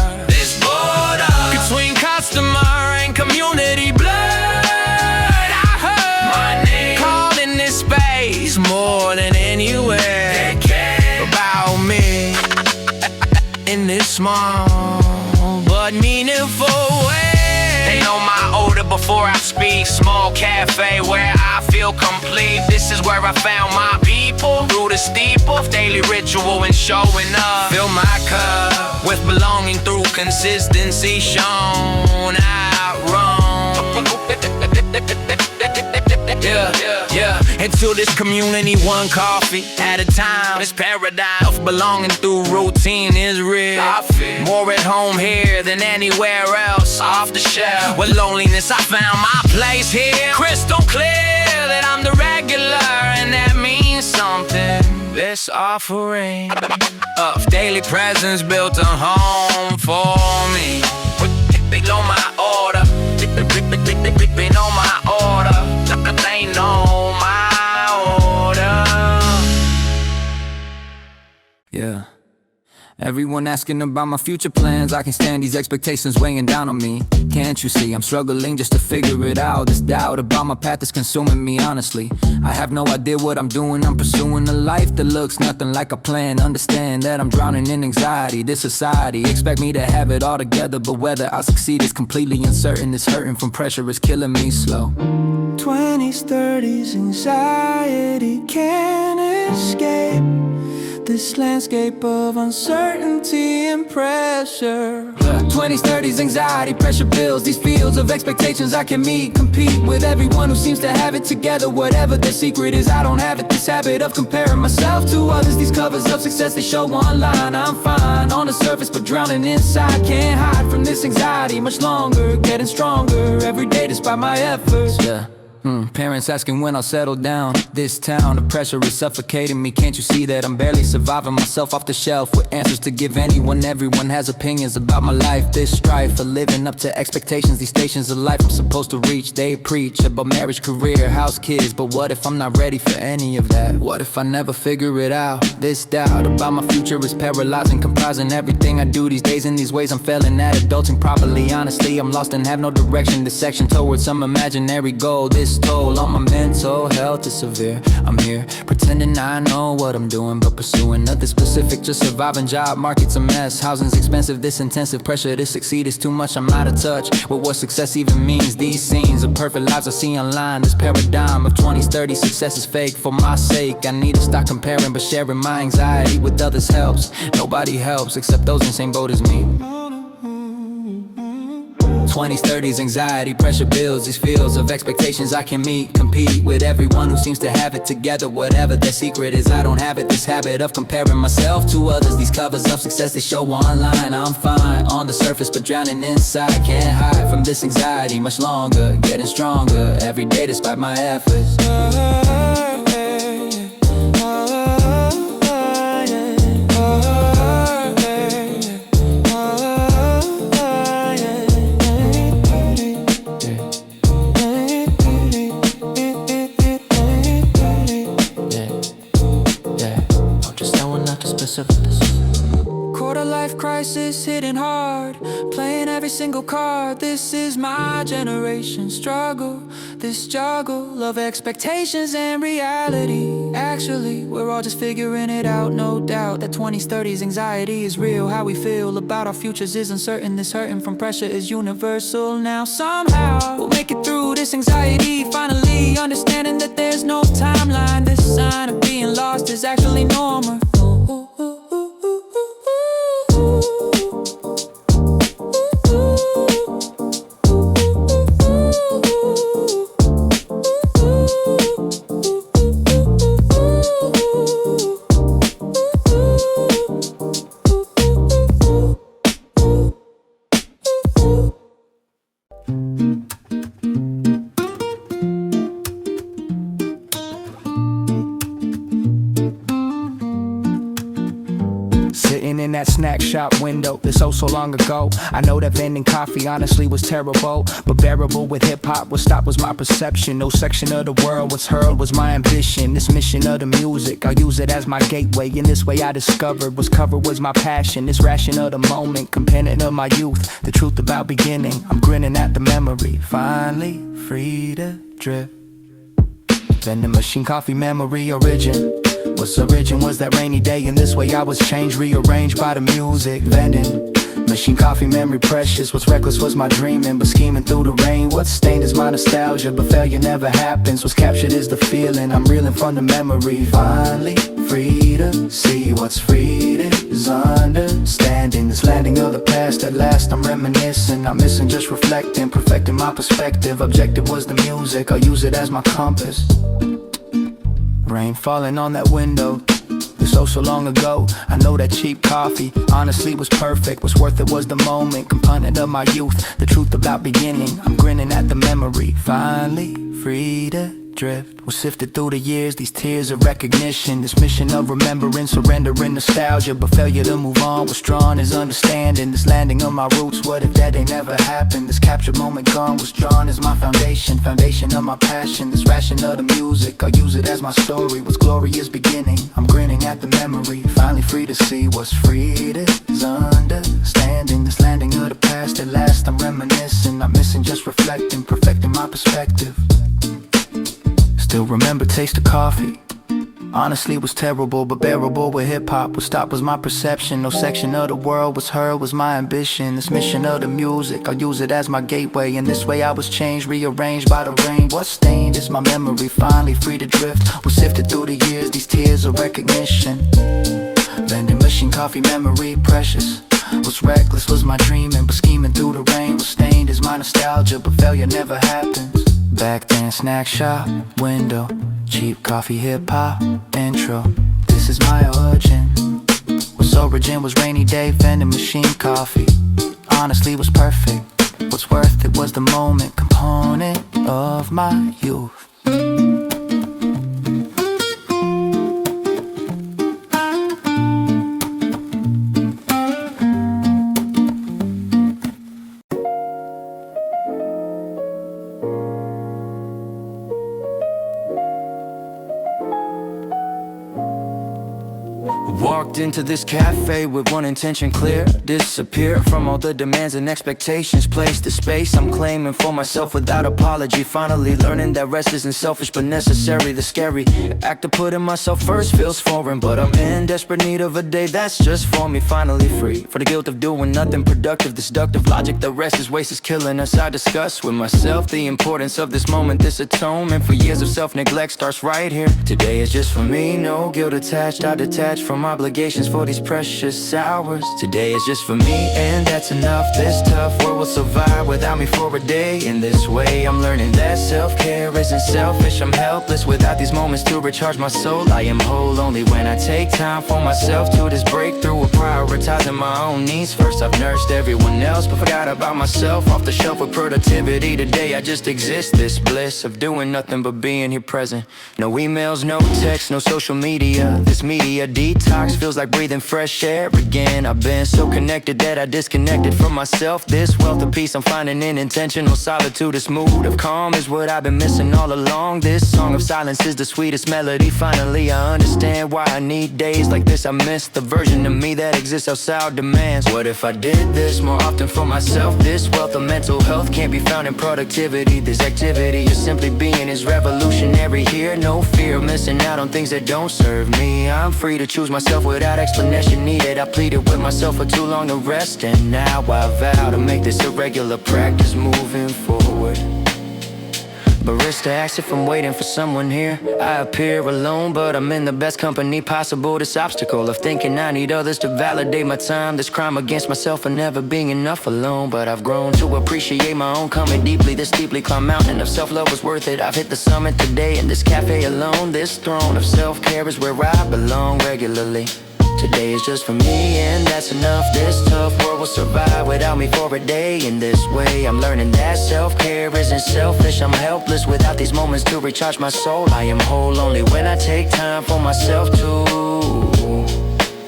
More than anywhere they care about me in this small but meaningful way. They know my order before I speak. Small cafe where I feel complete. This is where I found my people through the steeple of daily ritual and showing up. Fill my cup with belonging through consistency shown out wrong. Yeah, into this community, one coffee at a time. This paradigm of belonging through routine is real. More at home here than anywhere else. Off the shelf with loneliness, I found my place here. Crystal clear that I'm the regular, and that means something. This offering of daily presence built a home for me. Below my order, below my order. They know my order. Yeah. Everyone asking about my future plans. I can stand these expectations weighing down on me. Can't you see I'm struggling just to figure it out? This doubt about my path is consuming me, honestly. I have no idea what I'm doing. I'm pursuing a life that looks nothing like a plan. Understand that I'm drowning in anxiety. This society expect me to have it all together, but whether I'll succeed is completely uncertain. This hurting from pressure is killing me slow. 20s, 30s, anxiety can't escape this landscape of uncertainty and pressure. 20s, 30s, anxiety, pressure builds. These fields of expectations I can meet. Compete with everyone who seems to have it together. Whatever their secret is, I don't have it. This habit of comparing myself to others. These covers of success they show online. I'm fine on the surface but drowning inside. Can't hide from this anxiety much longer. Getting stronger every day despite my efforts. Yeah. Parents asking when I'll settle down. This town, the pressure is suffocating me. Can't you see that I'm barely surviving myself off the shelf with answers to give anyone? Everyone has opinions about my life. This strife for living up to expectations. These stations of life I'm supposed to reach. They preach about marriage, career, house, kids. But what if I'm not ready for any of that? What if I never figure it out? This doubt about my future is paralyzing, comprising everything I do these days. In these ways I'm failing at adulting properly. Honestly, I'm lost and have no direction. This section towards some imaginary goal. This toll on my mental health is severe. I'm here pretending I know what I'm doing, but pursuing nothing specific, just surviving. Job market's a mess, housing's expensive. This intensive pressure to succeed is too much. I'm out of touch with what success even means. These scenes of perfect lives I see online, this paradigm of 20s, 30s, success is fake. For my sake, I need to stop comparing, but sharing my anxiety with others helps. Nobody helps except those in the same boat as me. 20s, 30s, anxiety, pressure builds these fields of expectations I can meet. Compete with everyone who seems to have it together. Whatever their secret is, I don't have it. This habit of comparing myself to others. These covers of success they show online. I'm fine on the surface, but drowning inside. Can't hide from this anxiety much longer. Getting stronger every day despite my efforts. Quarter life crisis hitting hard, playing every single card. This is my generation struggle, this juggle of expectations and reality. Actually, we're all just figuring it out. No doubt that 20s, 30s anxiety is real. How we feel about our futures is uncertain. This hurting from pressure is universal. Now somehow we'll make it through this anxiety, finally understanding that there's no timeline. This sign of being lost is actually normal. In that snack shop window, this oh so long ago. I know that vending coffee honestly was terrible, but bearable with hip-hop. What stopped was my perception. No section of the world was heard was my ambition. This mission of the music, I'll use it as my gateway. In this way I discovered what's covered was my passion. This ration of the moment, component of my youth. The truth about beginning, I'm grinning at the memory. Finally free to drip. Vending machine coffee memory origin. What's origin was that rainy day. In this way I was changed, rearranged by the music. Vending machine coffee memory precious. What's reckless was my dreaming, but scheming through the rain. What's stained is my nostalgia, but failure never happens. What's captured is the feeling, I'm reeling from the memory. Finally free to see what's freed is understanding. This landing of the past, at last I'm reminiscing. I'm missing just reflecting, perfecting my perspective. Objective was the music, I'll use it as my compass. Rain falling on that window, this oh so long ago. I know that cheap coffee honestly was perfect. What's worth it was the moment, component of my youth. The truth about beginning, I'm grinning at the memory. Finally free to drift. Was sifted through the years, these tears of recognition. This mission of remembering, surrendering nostalgia. But failure to move on, what's drawn is understanding. This landing of my roots, what if that ain't never happened? This captured moment gone, was drawn as my foundation. Foundation of my passion, this ration of the music. I'll use it as my story, what's glorious beginning. I'm grinning at the memory, finally free to see what's freed is understanding. This landing of the past, at last I'm reminiscing. I'm missing just reflecting, perfecting my perspective. Still remember taste of coffee. Honestly was terrible, but bearable with hip-hop. What stopped was my perception. No section of the world was heard was my ambition. This mission of the music, I'll use it as my gateway. In this way I was changed, rearranged by the rain. What's stained is my memory, finally free to drift. Was sifted through the years, these tears of recognition. Vending machine coffee memory precious. What's reckless was my dreaming, but scheming through the rain. What's stained is my nostalgia, but failure never happens. Back then snack shop window, cheap coffee hip-hop intro. This is my origin. What's origin was rainy day, vending machine coffee honestly was perfect. What's worth it was the moment, component of my youth. Walked into this cafe with one intention clear: disappear from all the demands and expectations placed. The space I'm claiming for myself without apology. Finally learning that rest isn't selfish but necessary. The scary act of putting myself first feels foreign, but I'm in desperate need of a day that's just for me. Finally free for the guilt of doing nothing productive. This deductive logic, the rest is waste, is killing us. I discuss with myself the importance of this moment. This atonement for years of self-neglect starts right here. Today is just for me, no guilt attached. I detach from obligations for these precious hours. Today is just for me, and that's enough. This tough world will survive without me for a day. In this way I'm learning that self-care isn't selfish. I'm helpless without these moments to recharge my soul. I am whole only when I take time for myself. To this breakthrough of prioritizing my own needs first. I've nursed everyone else but forgot about myself. Off the shelf with productivity. Today I just exist. This bliss of doing nothing but being here present. No emails, no texts, no social media. This media detox feels like breathing fresh air again. I've been so connected that I disconnected from myself. This wealth of peace I'm finding in intentional solitude. This mood of calm is what I've been missing all along. This song of silence is the sweetest melody. Finally I understand why I need days like this. I miss the version of me that exists outside demands. What if I did this more often for myself? This wealth of mental health can't be found in productivity. This activity is simply being is revolutionary here. No fear of missing out on things that don't serve me. I'm free to choose myself without explanation needed. I pleaded with myself for too long to rest, and now I vow to make this a regular practice moving forward. Barista asks if I'm waiting for someone here. I appear alone, but I'm in the best company possible. This obstacle of thinking I need others to validate my time. This crime against myself for never being enough alone. But I've grown to appreciate my own coming deeply. This deeply climbed mountain of self-love was worth it. I've hit the summit today in this cafe alone. This throne of self-care is where I belong regularly. Today is just for me, and that's enough. This tough world will survive without me for a day. In this way I'm learning that self-care isn't selfish. I'm helpless without these moments to recharge my soul. I am whole only when I take time for myself too.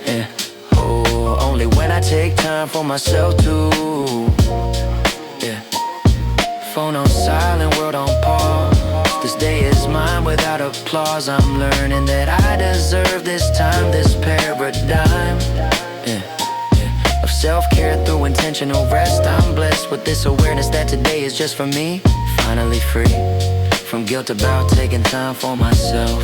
Yeah. Oh, only when I take time for myself too. Yeah. Phone on silent, world on pause. This day is mine without applause. I'm learning that I deserve this time, this paradigm, yeah, of self-care through intentional rest. I'm blessed with this awareness that today is just for me. Finally free from guilt about taking time for myself.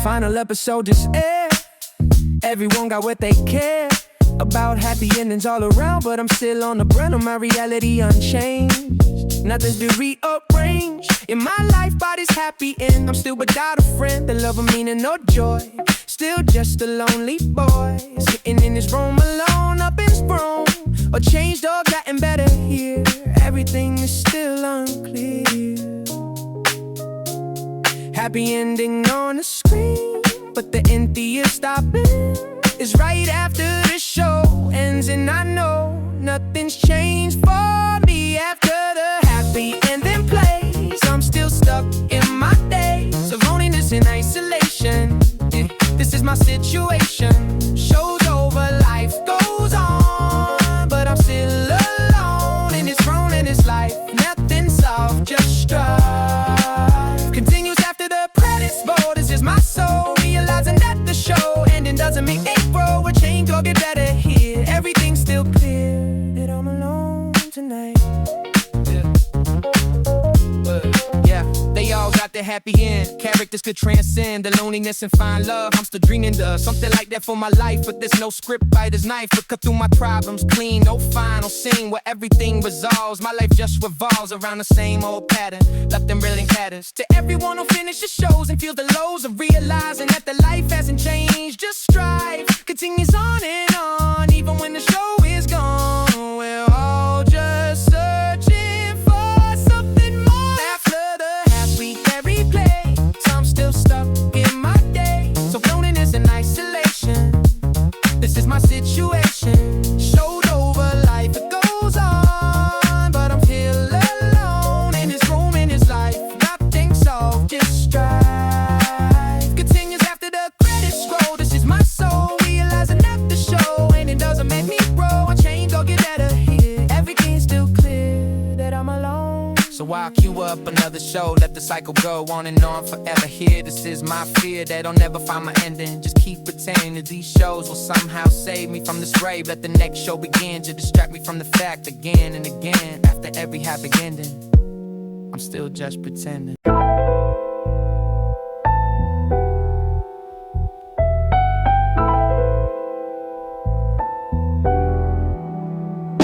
Final episode just aired. Everyone got what they care about. Happy endings all around, but I'm still on the brand of my reality unchanged. Nothing's been rearranged in my life, body's happy and I'm still without a friend. The love of meaning or joy, still just a lonely boy, sitting in his room alone, up in his room. Or changed or gotten better here, everything is still unclear. Happy ending on the screen, but the emptiest stopping is right after the show ends. And I know nothing's changed for me after the happy ending plays. I'm still stuck in my days of loneliness and isolation. This is my situation. Show's over, life goes on, but I'm still alone in this throne in this life. Nothing's solved, just strife continues after the credits roll. This is my soul realizing that the show ending doesn't make me grow or change or get better here. Everything's still clear that I'm alone tonight. a happy end. Characters could transcend the loneliness and find love. I'm still dreaming of something like that for my life, but there's no script writer's knife to cut through my problems clean. No final scene where everything resolves. My life just revolves around the same old pattern, left in reeling patterns. To everyone who finishes shows and feels the lows of realizing that the life hasn't changed, just strive, continues on and on, even when the show is gone. We're all just searching for something more. After the half we carry play, I'm still stuck in my day. So loneliness and isolation, this is my situation. Showed over, life it goes on, but I'm still alone in this room, in this life. Nothing solved, just strive. Continues after the credits roll. This is my soul, realizing after show, and it doesn't make me grow. I change or get better here. Everything's still clear that I'm alone. So I'll queue up another show, let the cycle go on and on forever here. This is my fear that I'll never find my ending. Just keep pretending that these shows will somehow save me from this rave. Let the next show begin to distract me from the fact again and again. After every happy ending, I'm still just pretending.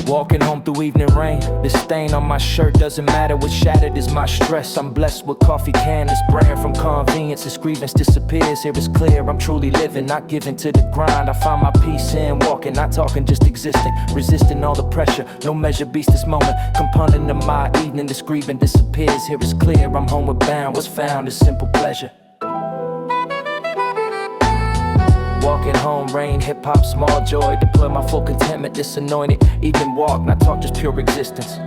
Walking home through evening rain. This stain on my shirt doesn't matter. What's shattered is my stress. I'm blessed with coffee can. This brand from convenience. This grievance disappears. Here it's clear I'm truly living, not giving to the grind. I find my peace in walking, not talking, just existing. Resisting all the pressure. No measure beats this moment. Component of my evening. This grieving disappears. Here it's clear I'm homeward bound. What's found is simple pleasure. Walking home, rain, hip-hop, small joy. Deploy my full contentment, disanointed. Even walk, not talk, just pure existence.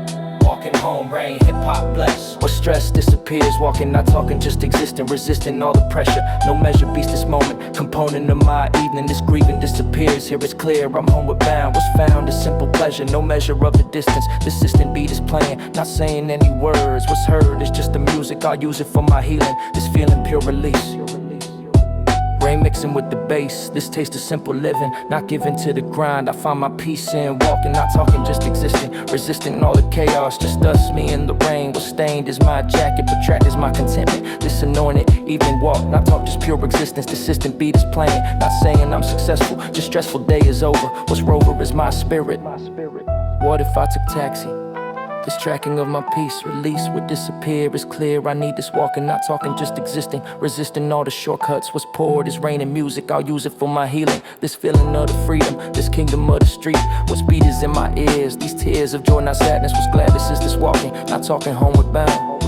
Walking home, rain, hip-hop, bless. What stress disappears, walking, not talking, just existing. Resisting all the pressure, no measure beats this moment. Component of my evening, this grieving disappears. Here it's clear, I'm homeward bound. What's found is simple pleasure, no measure of the distance. This distant beat is playing, not saying any words. What's heard is just the music, I'll use it for my healing. This feeling, pure release. Rain mixing with the bass, this taste of simple living. Not giving to the grind, I find my peace in walking, not talking, just existing. Resisting all the chaos, just us, me and the rain. What's stained is my jacket, but trapped is my contentment. This anointed, evening walk, not talk, just pure existence. The system beat is playing, not saying I'm successful, just stressful day is over. What's rover is my spirit. What if I took taxi? This tracking of my peace, release would disappear. It's clear I need this walking, not talking, just existing. Resisting all the shortcuts. What's poured is rain and music, I'll use it for my healing. This feeling of the freedom, this kingdom of the street. What's beat is in my ears, these tears of joy, not sadness. What's gladness is this walking, not talking, homeward bound.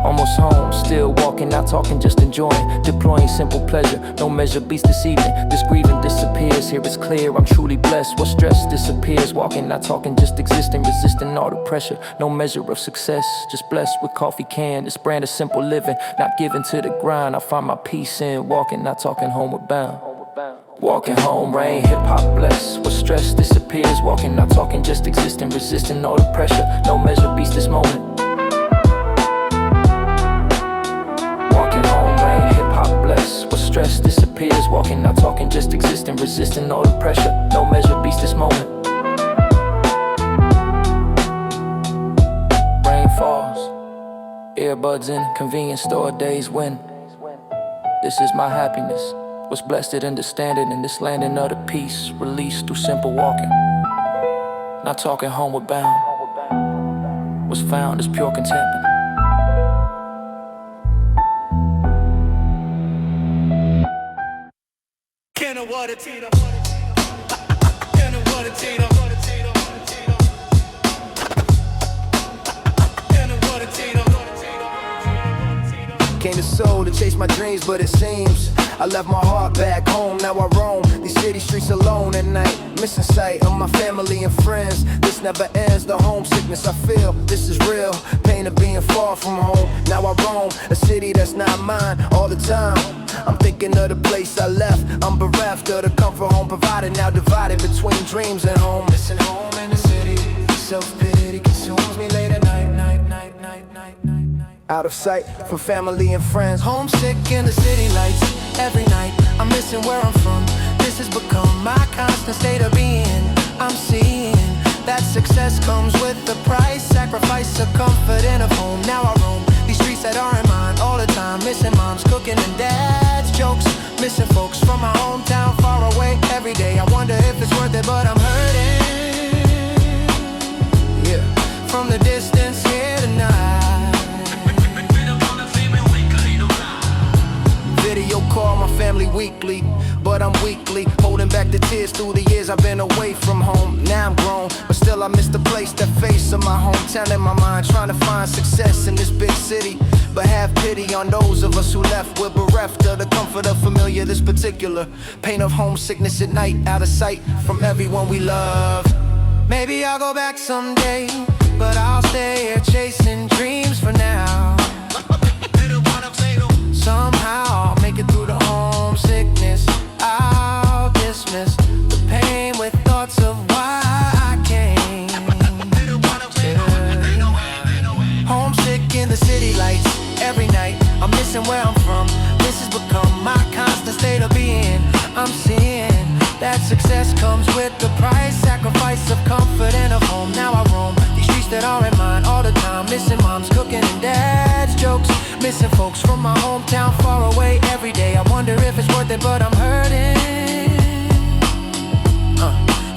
Almost home, still walking, not talking, just enjoying. Deploying simple pleasure, no measure beats this evening. This grieving disappears, here it's clear I'm truly blessed. What stress disappears, walking, not talking, just existing. Resisting all the pressure, no measure of success. Just blessed with coffee can, this brand of simple living. Not giving to the grind, I find my peace in walking, not talking, homeward bound. Walking home, rain, hip-hop, bless. What stress disappears, walking, not talking, just existing. Resisting all the pressure, no measure beats this moment. What stress disappears, walking, not talking, just existing. Resisting all the pressure, no measure beats this moment. Rain falls, earbuds in, convenience store days when. This is my happiness, was blessed understanding in this landing of the peace. Released through simple walking, not talking, homeward bound. Was found is pure contentment. Came to Seoul to chase my dreams, but it seems I left my heart back home. Now I roam these city streets alone at night, missing sight of my family and friends. This never ends, the homesickness I feel. This is real, pain of being far from home. Now I roam a city that's not mine all the time. I'm thinking of the place I left. I'm bereft of the comfort home provided, now divided between dreams and home. Missing home in the city, self-pity consumes me late at night. Out of sight from family and friends. Homesick in the city lights every night. I'm missing where I'm from. This has become my constant state of being. I'm seeing that success comes with the price. Sacrifice of comfort and of home. Now I roam weekly, but I'm weakly holding back the tears through the years I've been away from home. Now I'm grown, but still I miss the place, that face of my hometown in my mind, trying to find success in this big city. But have pity on those of us who left. We're bereft of the comfort of familiar, this particular pain of homesickness at night, out of sight from everyone we love. Maybe I'll go back someday, but I'll stay here chasing dreams for now. Somehow I'll make it through the homesickness. I'll dismiss the pain with thoughts of why I came. Homesick in the city lights every night. I'm missing where I'm from. This has become my constant state of being. I'm seeing that success comes with the price, sacrifice of comfort and of home. Now I roam these streets that aren't mine all the time, missing mom's cooking and dad's jokes, missing folks from my hometown far away every day. I wonder if it's worth it, but I'm hurting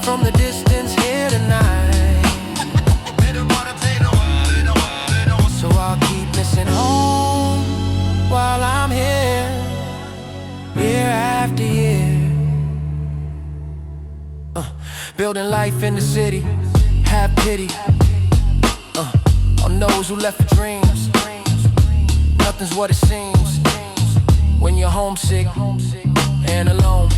from the distance here tonight. So I'll keep missing home while I'm here, year after year. Building life in the city, have pity on those who left for dreams. Nothing's what it seems when you're homesick and alone.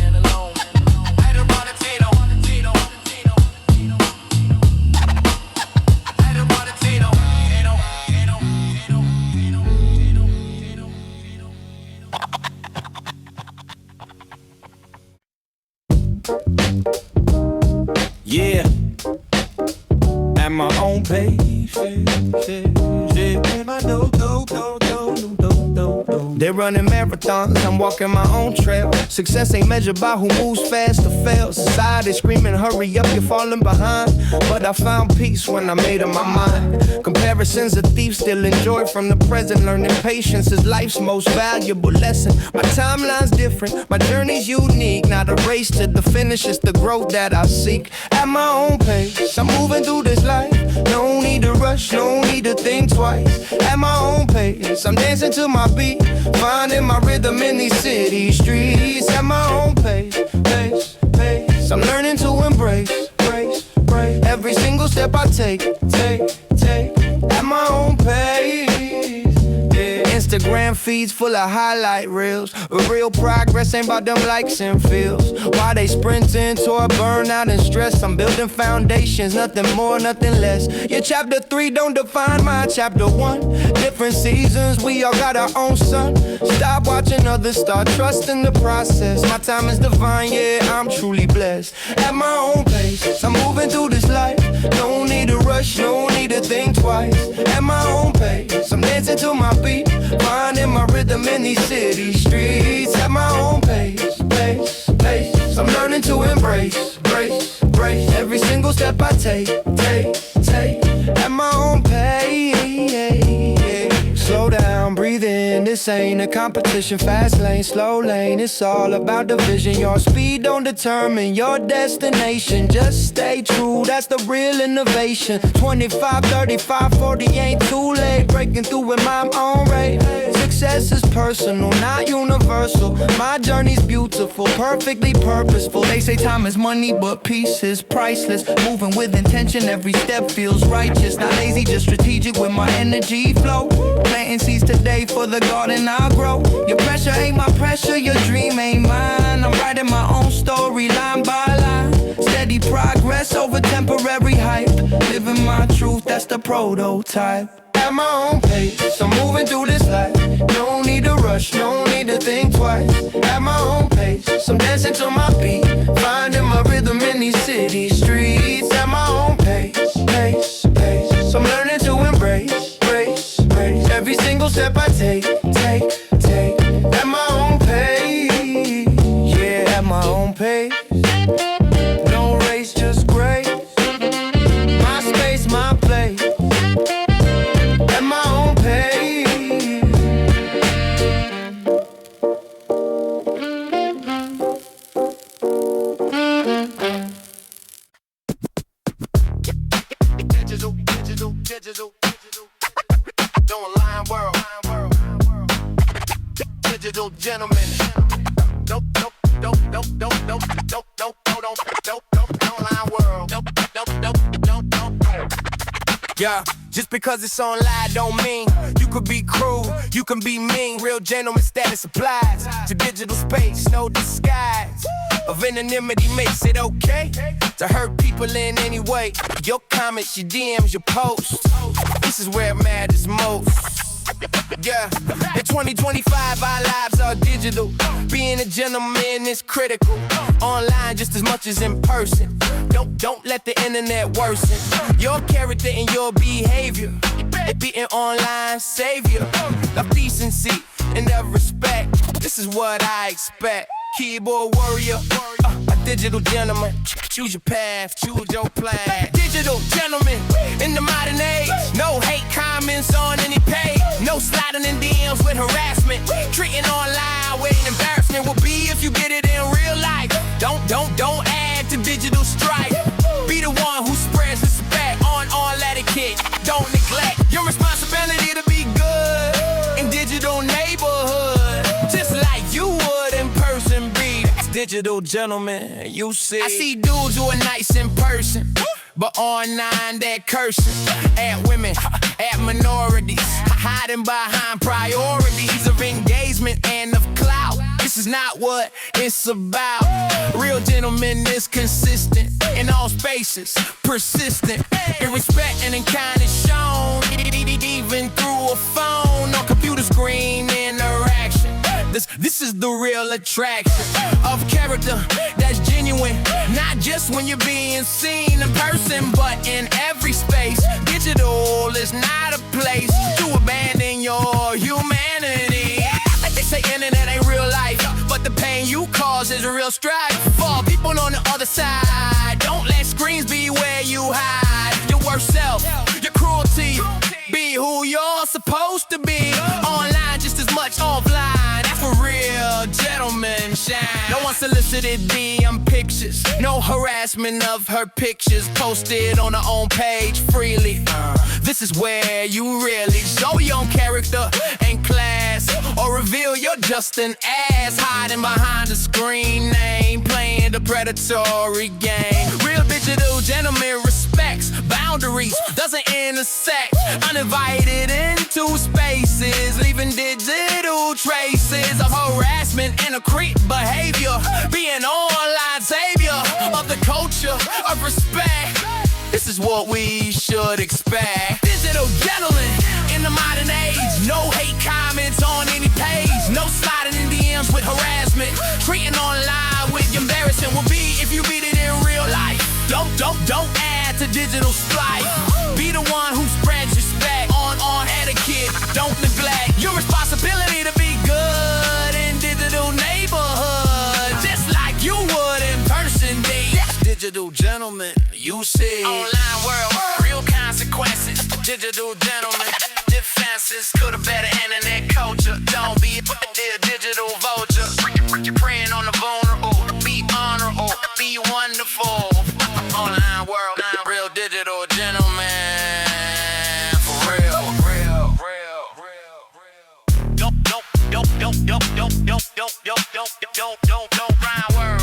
Yeah, at my own pace. They're running marathons, I'm walking my own trail. Success ain't measured by who moves fast or fails. Society screaming, hurry up, you're falling behind. But I found peace when I made up my mind. Comparison's a thief, still enjoy from the present. Learning patience is life's most valuable lesson. My timeline's different, my journey's unique. Not a race to the finish, it's the growth that I seek. At my own pace, I'm moving through this life. No need to rush, no need to think twice. At my own pace, I'm dancing to my beat, finding my rhythm in these city streets. At my own pace, pace. I'm learning to embrace, brace. Every single step I take. At my own pace. Yeah. Instagram feeds full of highlight reels. Real progress ain't about them likes and feels. Why they sprinting toward burnout and stress? I'm building foundations, nothing more, nothing less. Your chapter 3 don't define my chapter 1. Different seasons, we all got our own sun. Stop watching others, start trusting the process. My time is divine, yeah, I'm truly blessed. At my own pace, I'm moving through this life. No need to rush, no need to think twice. At my own pace, I'm dancing to my beat, finding my rhythm in these city streets. At my own pace, pace. I'm learning to embrace, brace. Every single step I take. At my own pace. Slow down, breathe in, this ain't a competition. Fast lane, slow lane, it's all about the vision. Your speed don't determine your destination. Just stay true, that's the real innovation. 25, 35, 40 ain't too late. Breaking through with my own rate. Success is personal, not universal. My journey's beautiful, perfectly purposeful. They say time is money, but peace is priceless. Moving with intention, every step feels righteous. Not lazy, just strategic with my energy flow. Planting seeds today for the garden I'll grow. Your pressure ain't my pressure, your dream ain't mine. I'm writing my own story line by line. Steady progress over temporary hype. Living my truth, that's the prototype. At my own pace, I'm moving through this life. No need to rush, no need to think twice. At my own pace, I'm dancing to my beat, finding my rhythm in these city streets. At my own pace. I'm learning to embrace, brace. Every single step I take. At my own pace, yeah, at my own pace. No race, just grace. My space, my place. At my own pace. Digital. Don't lie world. Digital gentlemen. Don't online world. Yeah, just because it's online don't mean you could be cruel, you can be mean. Real gentleman status applies to digital space, no disguise. Of anonymity makes it okay to hurt people in any way. Your comments, your DMs, your posts, this is where it matters most. Yeah, in 2025 our lives are digital. Being a gentleman is critical. Online just as much as in person. Don't let the internet worsen your character and your behavior. Being online savior of decency and of respect. This is what I expect. Keyboard warrior, a digital gentleman. Choose your path, choose your plan. Digital gentleman in the modern age. No hate comments on any page. No sliding in DMs with harassment. Treating online with embarrassment will be if you get it in real life. Don't add to digital strife. Be the one who spreads respect on all etiquette. Don't neglect your responsibility to be good in digital neighborhood. Just like you would in person be. Digital gentleman, you see. I see dudes who are nice in person, but online they're cursing at women, at minorities, hiding behind priorities of engagement and of clout. This is not what it's about. Real gentleman is consistent in all spaces, persistent in respect and in kindness shown, even through a phone or computer screen interaction. This is the real attraction of character that's genuine. Not just when you're being seen in person, but in every space. Digital is not a place to abandon your humanity. Like they say internet ain't real life, but the pain you cause is a real strife. For people on the other side, don't let screens be where you hide your worst self, your cruelty. Be who you're supposed to be. Online just as much offline. That's for real gentlemen shine. No unsolicited DM pictures. No harassment of her pictures posted on her own page freely. This is where you really show your own character and class, or reveal you're just an ass hiding behind a screen name, playing the predatory game. Real digital gentleman respects boundaries, doesn't intersect uninvited into spaces, leaving digital traces of harassment and a creep behavior. Being online savior of the culture of respect. This is what we should expect. Digital gentleman in the modern age. No hate comments on any page. No sliding in DMs with harassment. Treating online with embarrassment will be if you beat it in real life. Don't add to digital strife. Be the one who spreads respect on etiquette. Don't neglect your responsibility to be good in digital neighborhood, just like you would in person be. Digital gentleman, you see. Online world, real consequences. Digital gentleman, defenses. Could have better internet culture. Don't be a digital vulture. You're preying on the vulnerable. Be honorable, be wonderful. Online world, real digital gentleman. For real. Don't rhyme world.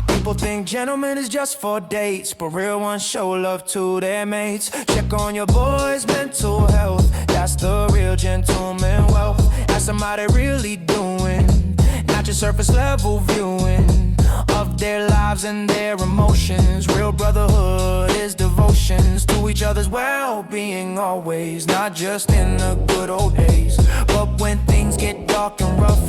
People think gentlemen is just for dates, but real ones show love to their mates. Check on your boys' mental health. That's the real gentleman wealth. Ask them how they really doing, not your surface level viewing of their lives and their emotions. Real brotherhood is devotions to each other's well-being always, not just in the good old days, but when things get dark and rough.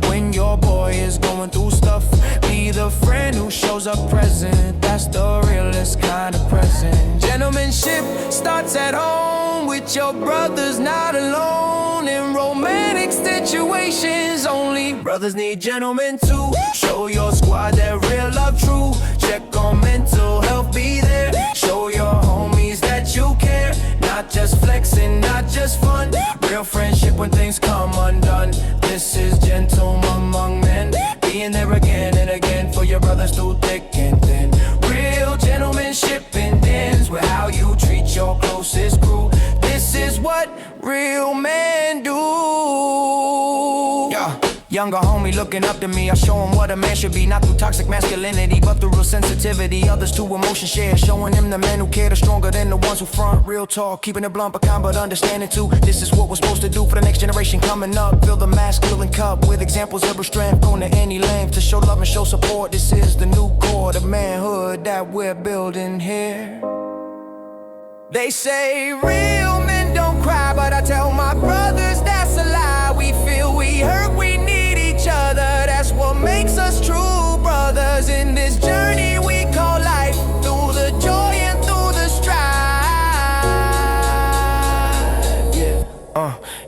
When your boy is going through stuff, be the friend who shows up present. That's the realest kind of present. Gentlemanship starts at home with your brothers, not alone in romantic situations. Only brothers need gentlemen too. Show your squad that real love true. Check on mental health, be there. Show your homies that you care. Not just flexing, not just fun. Real friendship when things come undone. This is gentleman brothers through thick and thin. Real gentlemanship ends with how you treat your closest crew. This is what real men do. Yeah. Younger homie looking up to me, I show him what a man should be. Not through toxic masculinity, but through real sensitivity. Others to emotion share, showing them the men who care are stronger than the ones who front. Real talk, keeping it blunt but kind, but understanding too. This is what we're supposed to do for the next generation coming up. Fill the masculine cup with examples of real strength, going to any length to show love and show support. This is the new core of manhood that we're building here. They say real men don't cry, but I tell my brothers that's a lie. We feel, we hurt, we need each other. That's what makes us true brothers in this journey we call life. Through the joy and through the strife.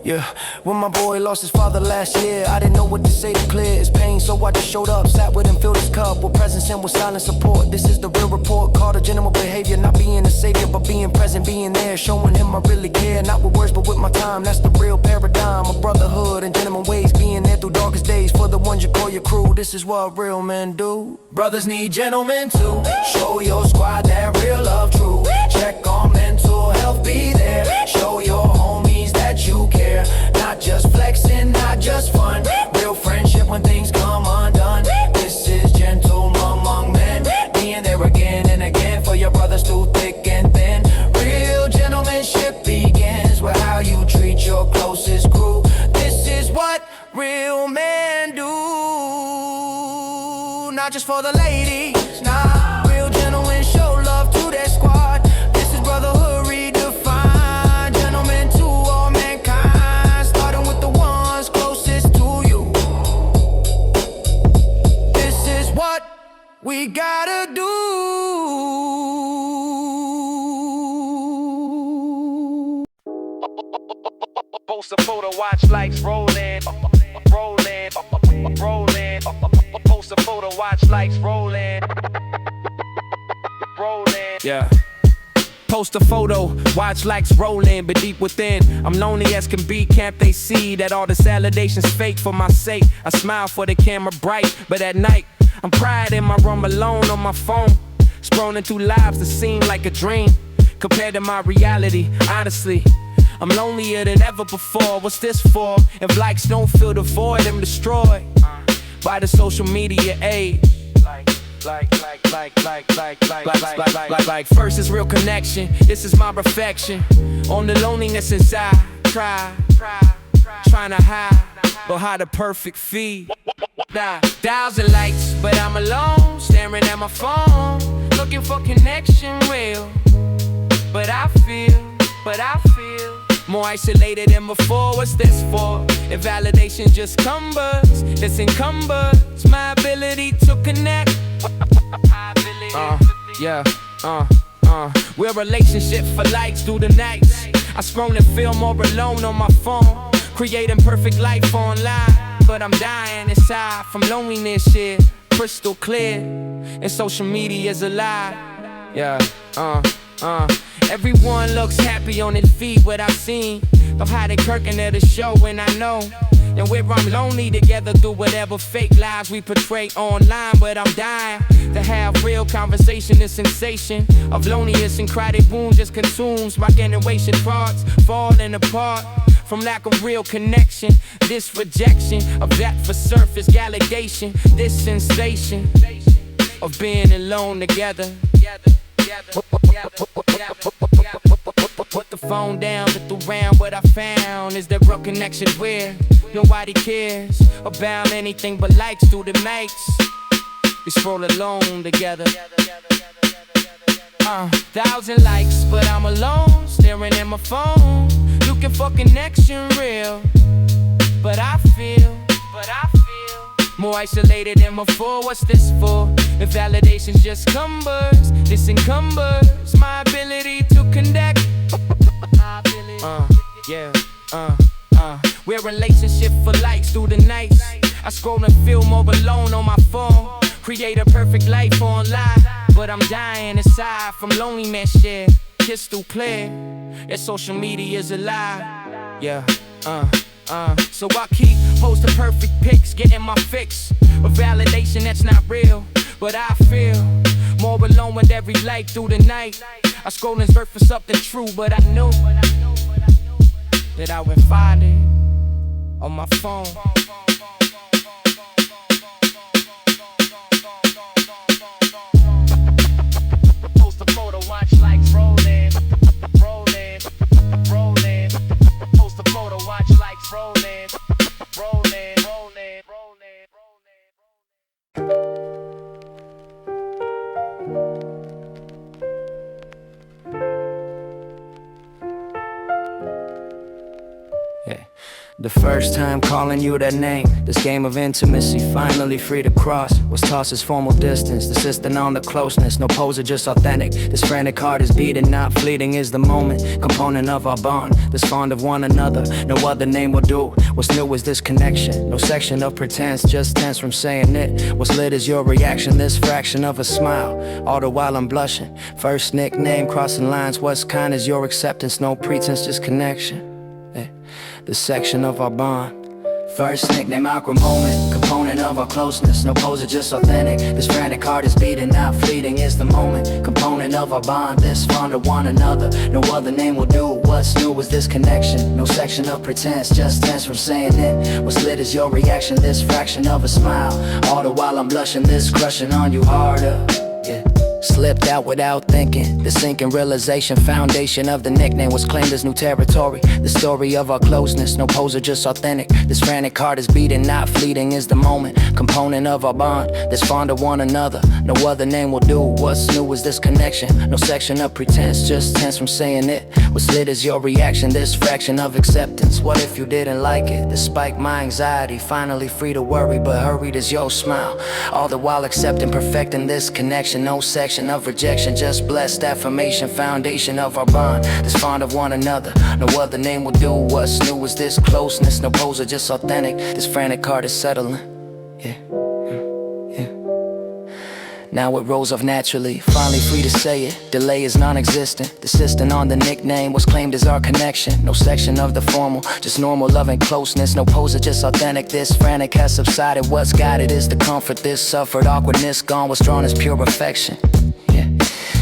Yeah. When my boy lost his father last year, I didn't know what to say to clear his pain, so I just showed up, sat with him, filled his cup with presence and with silent support. This is the real report, called a gentleman behavior. Not being a savior, but being present, being there, showing him I really care. Not with words, but with my time. That's the real paradigm of brotherhood and gentleman ways. Being there through darkest days for the ones you call your crew. This is what real men do. Brothers need gentlemen too. Show your squad that real love true. Check on mental health, be there. Show your homies that you care. Not just flexing, not just fun. Real friendship when things come undone. This is gentleman among men. Being there again and again for your brothers through thick and thin. Real gentlemanship begins with how you treat your closest crew. This is what real men do. Not just for the ladies, nah. Real gentlemen show love to their squad. This is brotherhood redefined. Gentlemen to all mankind, starting with the ones closest to you. This is what we gotta do. Post a photo, watch lights rolling, rolling, rolling. Post a photo, watch lights rolling, rolling. Yeah. Post a photo, watch lights rolling, but deep within, I'm lonely as can be. Can't they see that all this validation's fake for my sake? I smile for the camera bright, but at night, I'm cried in my room alone on my phone, scrolling through lives that seem like a dream compared to my reality. Honestly, I'm lonelier than ever before. What's this for? If likes don't fill the void, I'm destroyed by the social media age. Like first is real connection. This is my reflection on the loneliness inside. Trying to hide, but hide the perfect feed. 1,000 likes, but I'm alone, staring at my phone, looking for connection real. But I feel more isolated than before. What's this for? If validation just cumbers, this encumbers my ability to connect. We're a relationship for likes through the nights. I scroll and feel more alone on my phone, creating perfect life online. But I'm dying inside from loneliness, shit crystal clear, and social media is a lie. Everyone looks happy on their feet, what I've seen of how they kirking at a show, and I know and where I'm lonely together through whatever fake lives we portray online. But I'm dying to have real conversation. The sensation of loneliness and crowded wounds just consumes my generation. Parts falling apart from lack of real connection. This rejection of that for surface validation. This sensation of being alone together. Put the phone down, look around. What I found is that real connection where nobody cares about anything but likes through the nights. We scroll alone together. 1,000 likes, but I'm alone, staring at my phone, looking for connection real. But I feel more isolated than before. What's this for? If validation's just cumbers, this encumbers my ability to connect. We're a relationship for likes through the nights. I scroll and feel more alone on my phone, create a perfect life online. But I'm dying inside from loneliness, shit crystal clear. That social media is a lie. So I keep posting perfect pics, getting my fix of validation that's not real. but I feel more alone with every light through the night. I scroll and search for something true, but I knew that I would find it on my phone. Post a photo, watch likes rolling, rolling, rolling. Post a photo, watch likes rolling, rolling, rolling, rolling, rolling. The first time calling you that name, this game of intimacy finally free to cross, was tossed as formal distance, insisting on the closeness, no poser, just authentic. This frantic heart is beating, not fleeting is the moment, component of our bond, this fond of one another, no other name will do. What's new is this connection, no section of pretense, just tense from saying it. What's lit is your reaction, this fraction of a smile, all the while I'm blushing. First nickname, crossing lines, what's kind is your acceptance, no pretense, just connection. The section of our bond. First nickname, awkward moment, component of our closeness, no poser, just authentic. This frantic heart is beating, not fleeting is the moment, component of our bond, this fond of one another, no other name will do. What's new is this connection, no section of pretense, just tense from saying it. What's lit is your reaction, this fraction of a smile, all the while I'm blushing, this crushing on you harder. Yeah. Slipped out without thinking, the sinking realization, foundation of the nickname was claimed as new territory. The story of our closeness, no poser, just authentic. This frantic heart is beating, not fleeting is the moment, component of our bond, this fond of one another, no other name will do. What's new is this connection, no section of pretense, just tense from saying it. What's lit is your reaction, this fraction of acceptance. What if you didn't like it? This spiked my anxiety, finally free to worry, but hurried is your smile, all the while accepting, perfecting this connection, no section of rejection, just blessed affirmation, foundation of our bond, this fond of one another, no other name will do. What's new is this closeness, no poser, just authentic. This frantic heart is settling, yeah. Now it rolls off naturally, finally free to say it. Delay is non-existent, insisting on the nickname was claimed as our connection. No section of the formal, just normal love and closeness, no poser, just authentic. This frantic has subsided, what's guided is the comfort. This suffered awkwardness gone, what's drawn is pure affection. Yeah,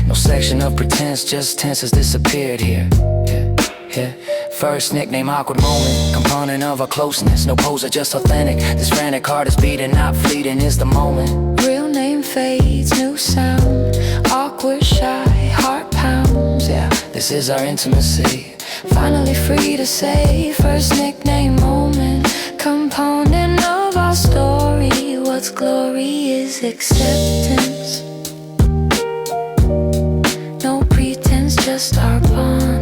no section of pretense, just tense has disappeared here. Yeah. First nickname, awkward moment, component of our closeness, no poser, just authentic. This frantic heart is beating, not fleeting is the moment. Real name fades, new sound, awkward, shy, heart pounds, yeah. This is our intimacy, Finally free to say, first nickname moment, component of our story. What's glory is acceptance, no pretense, just our bond.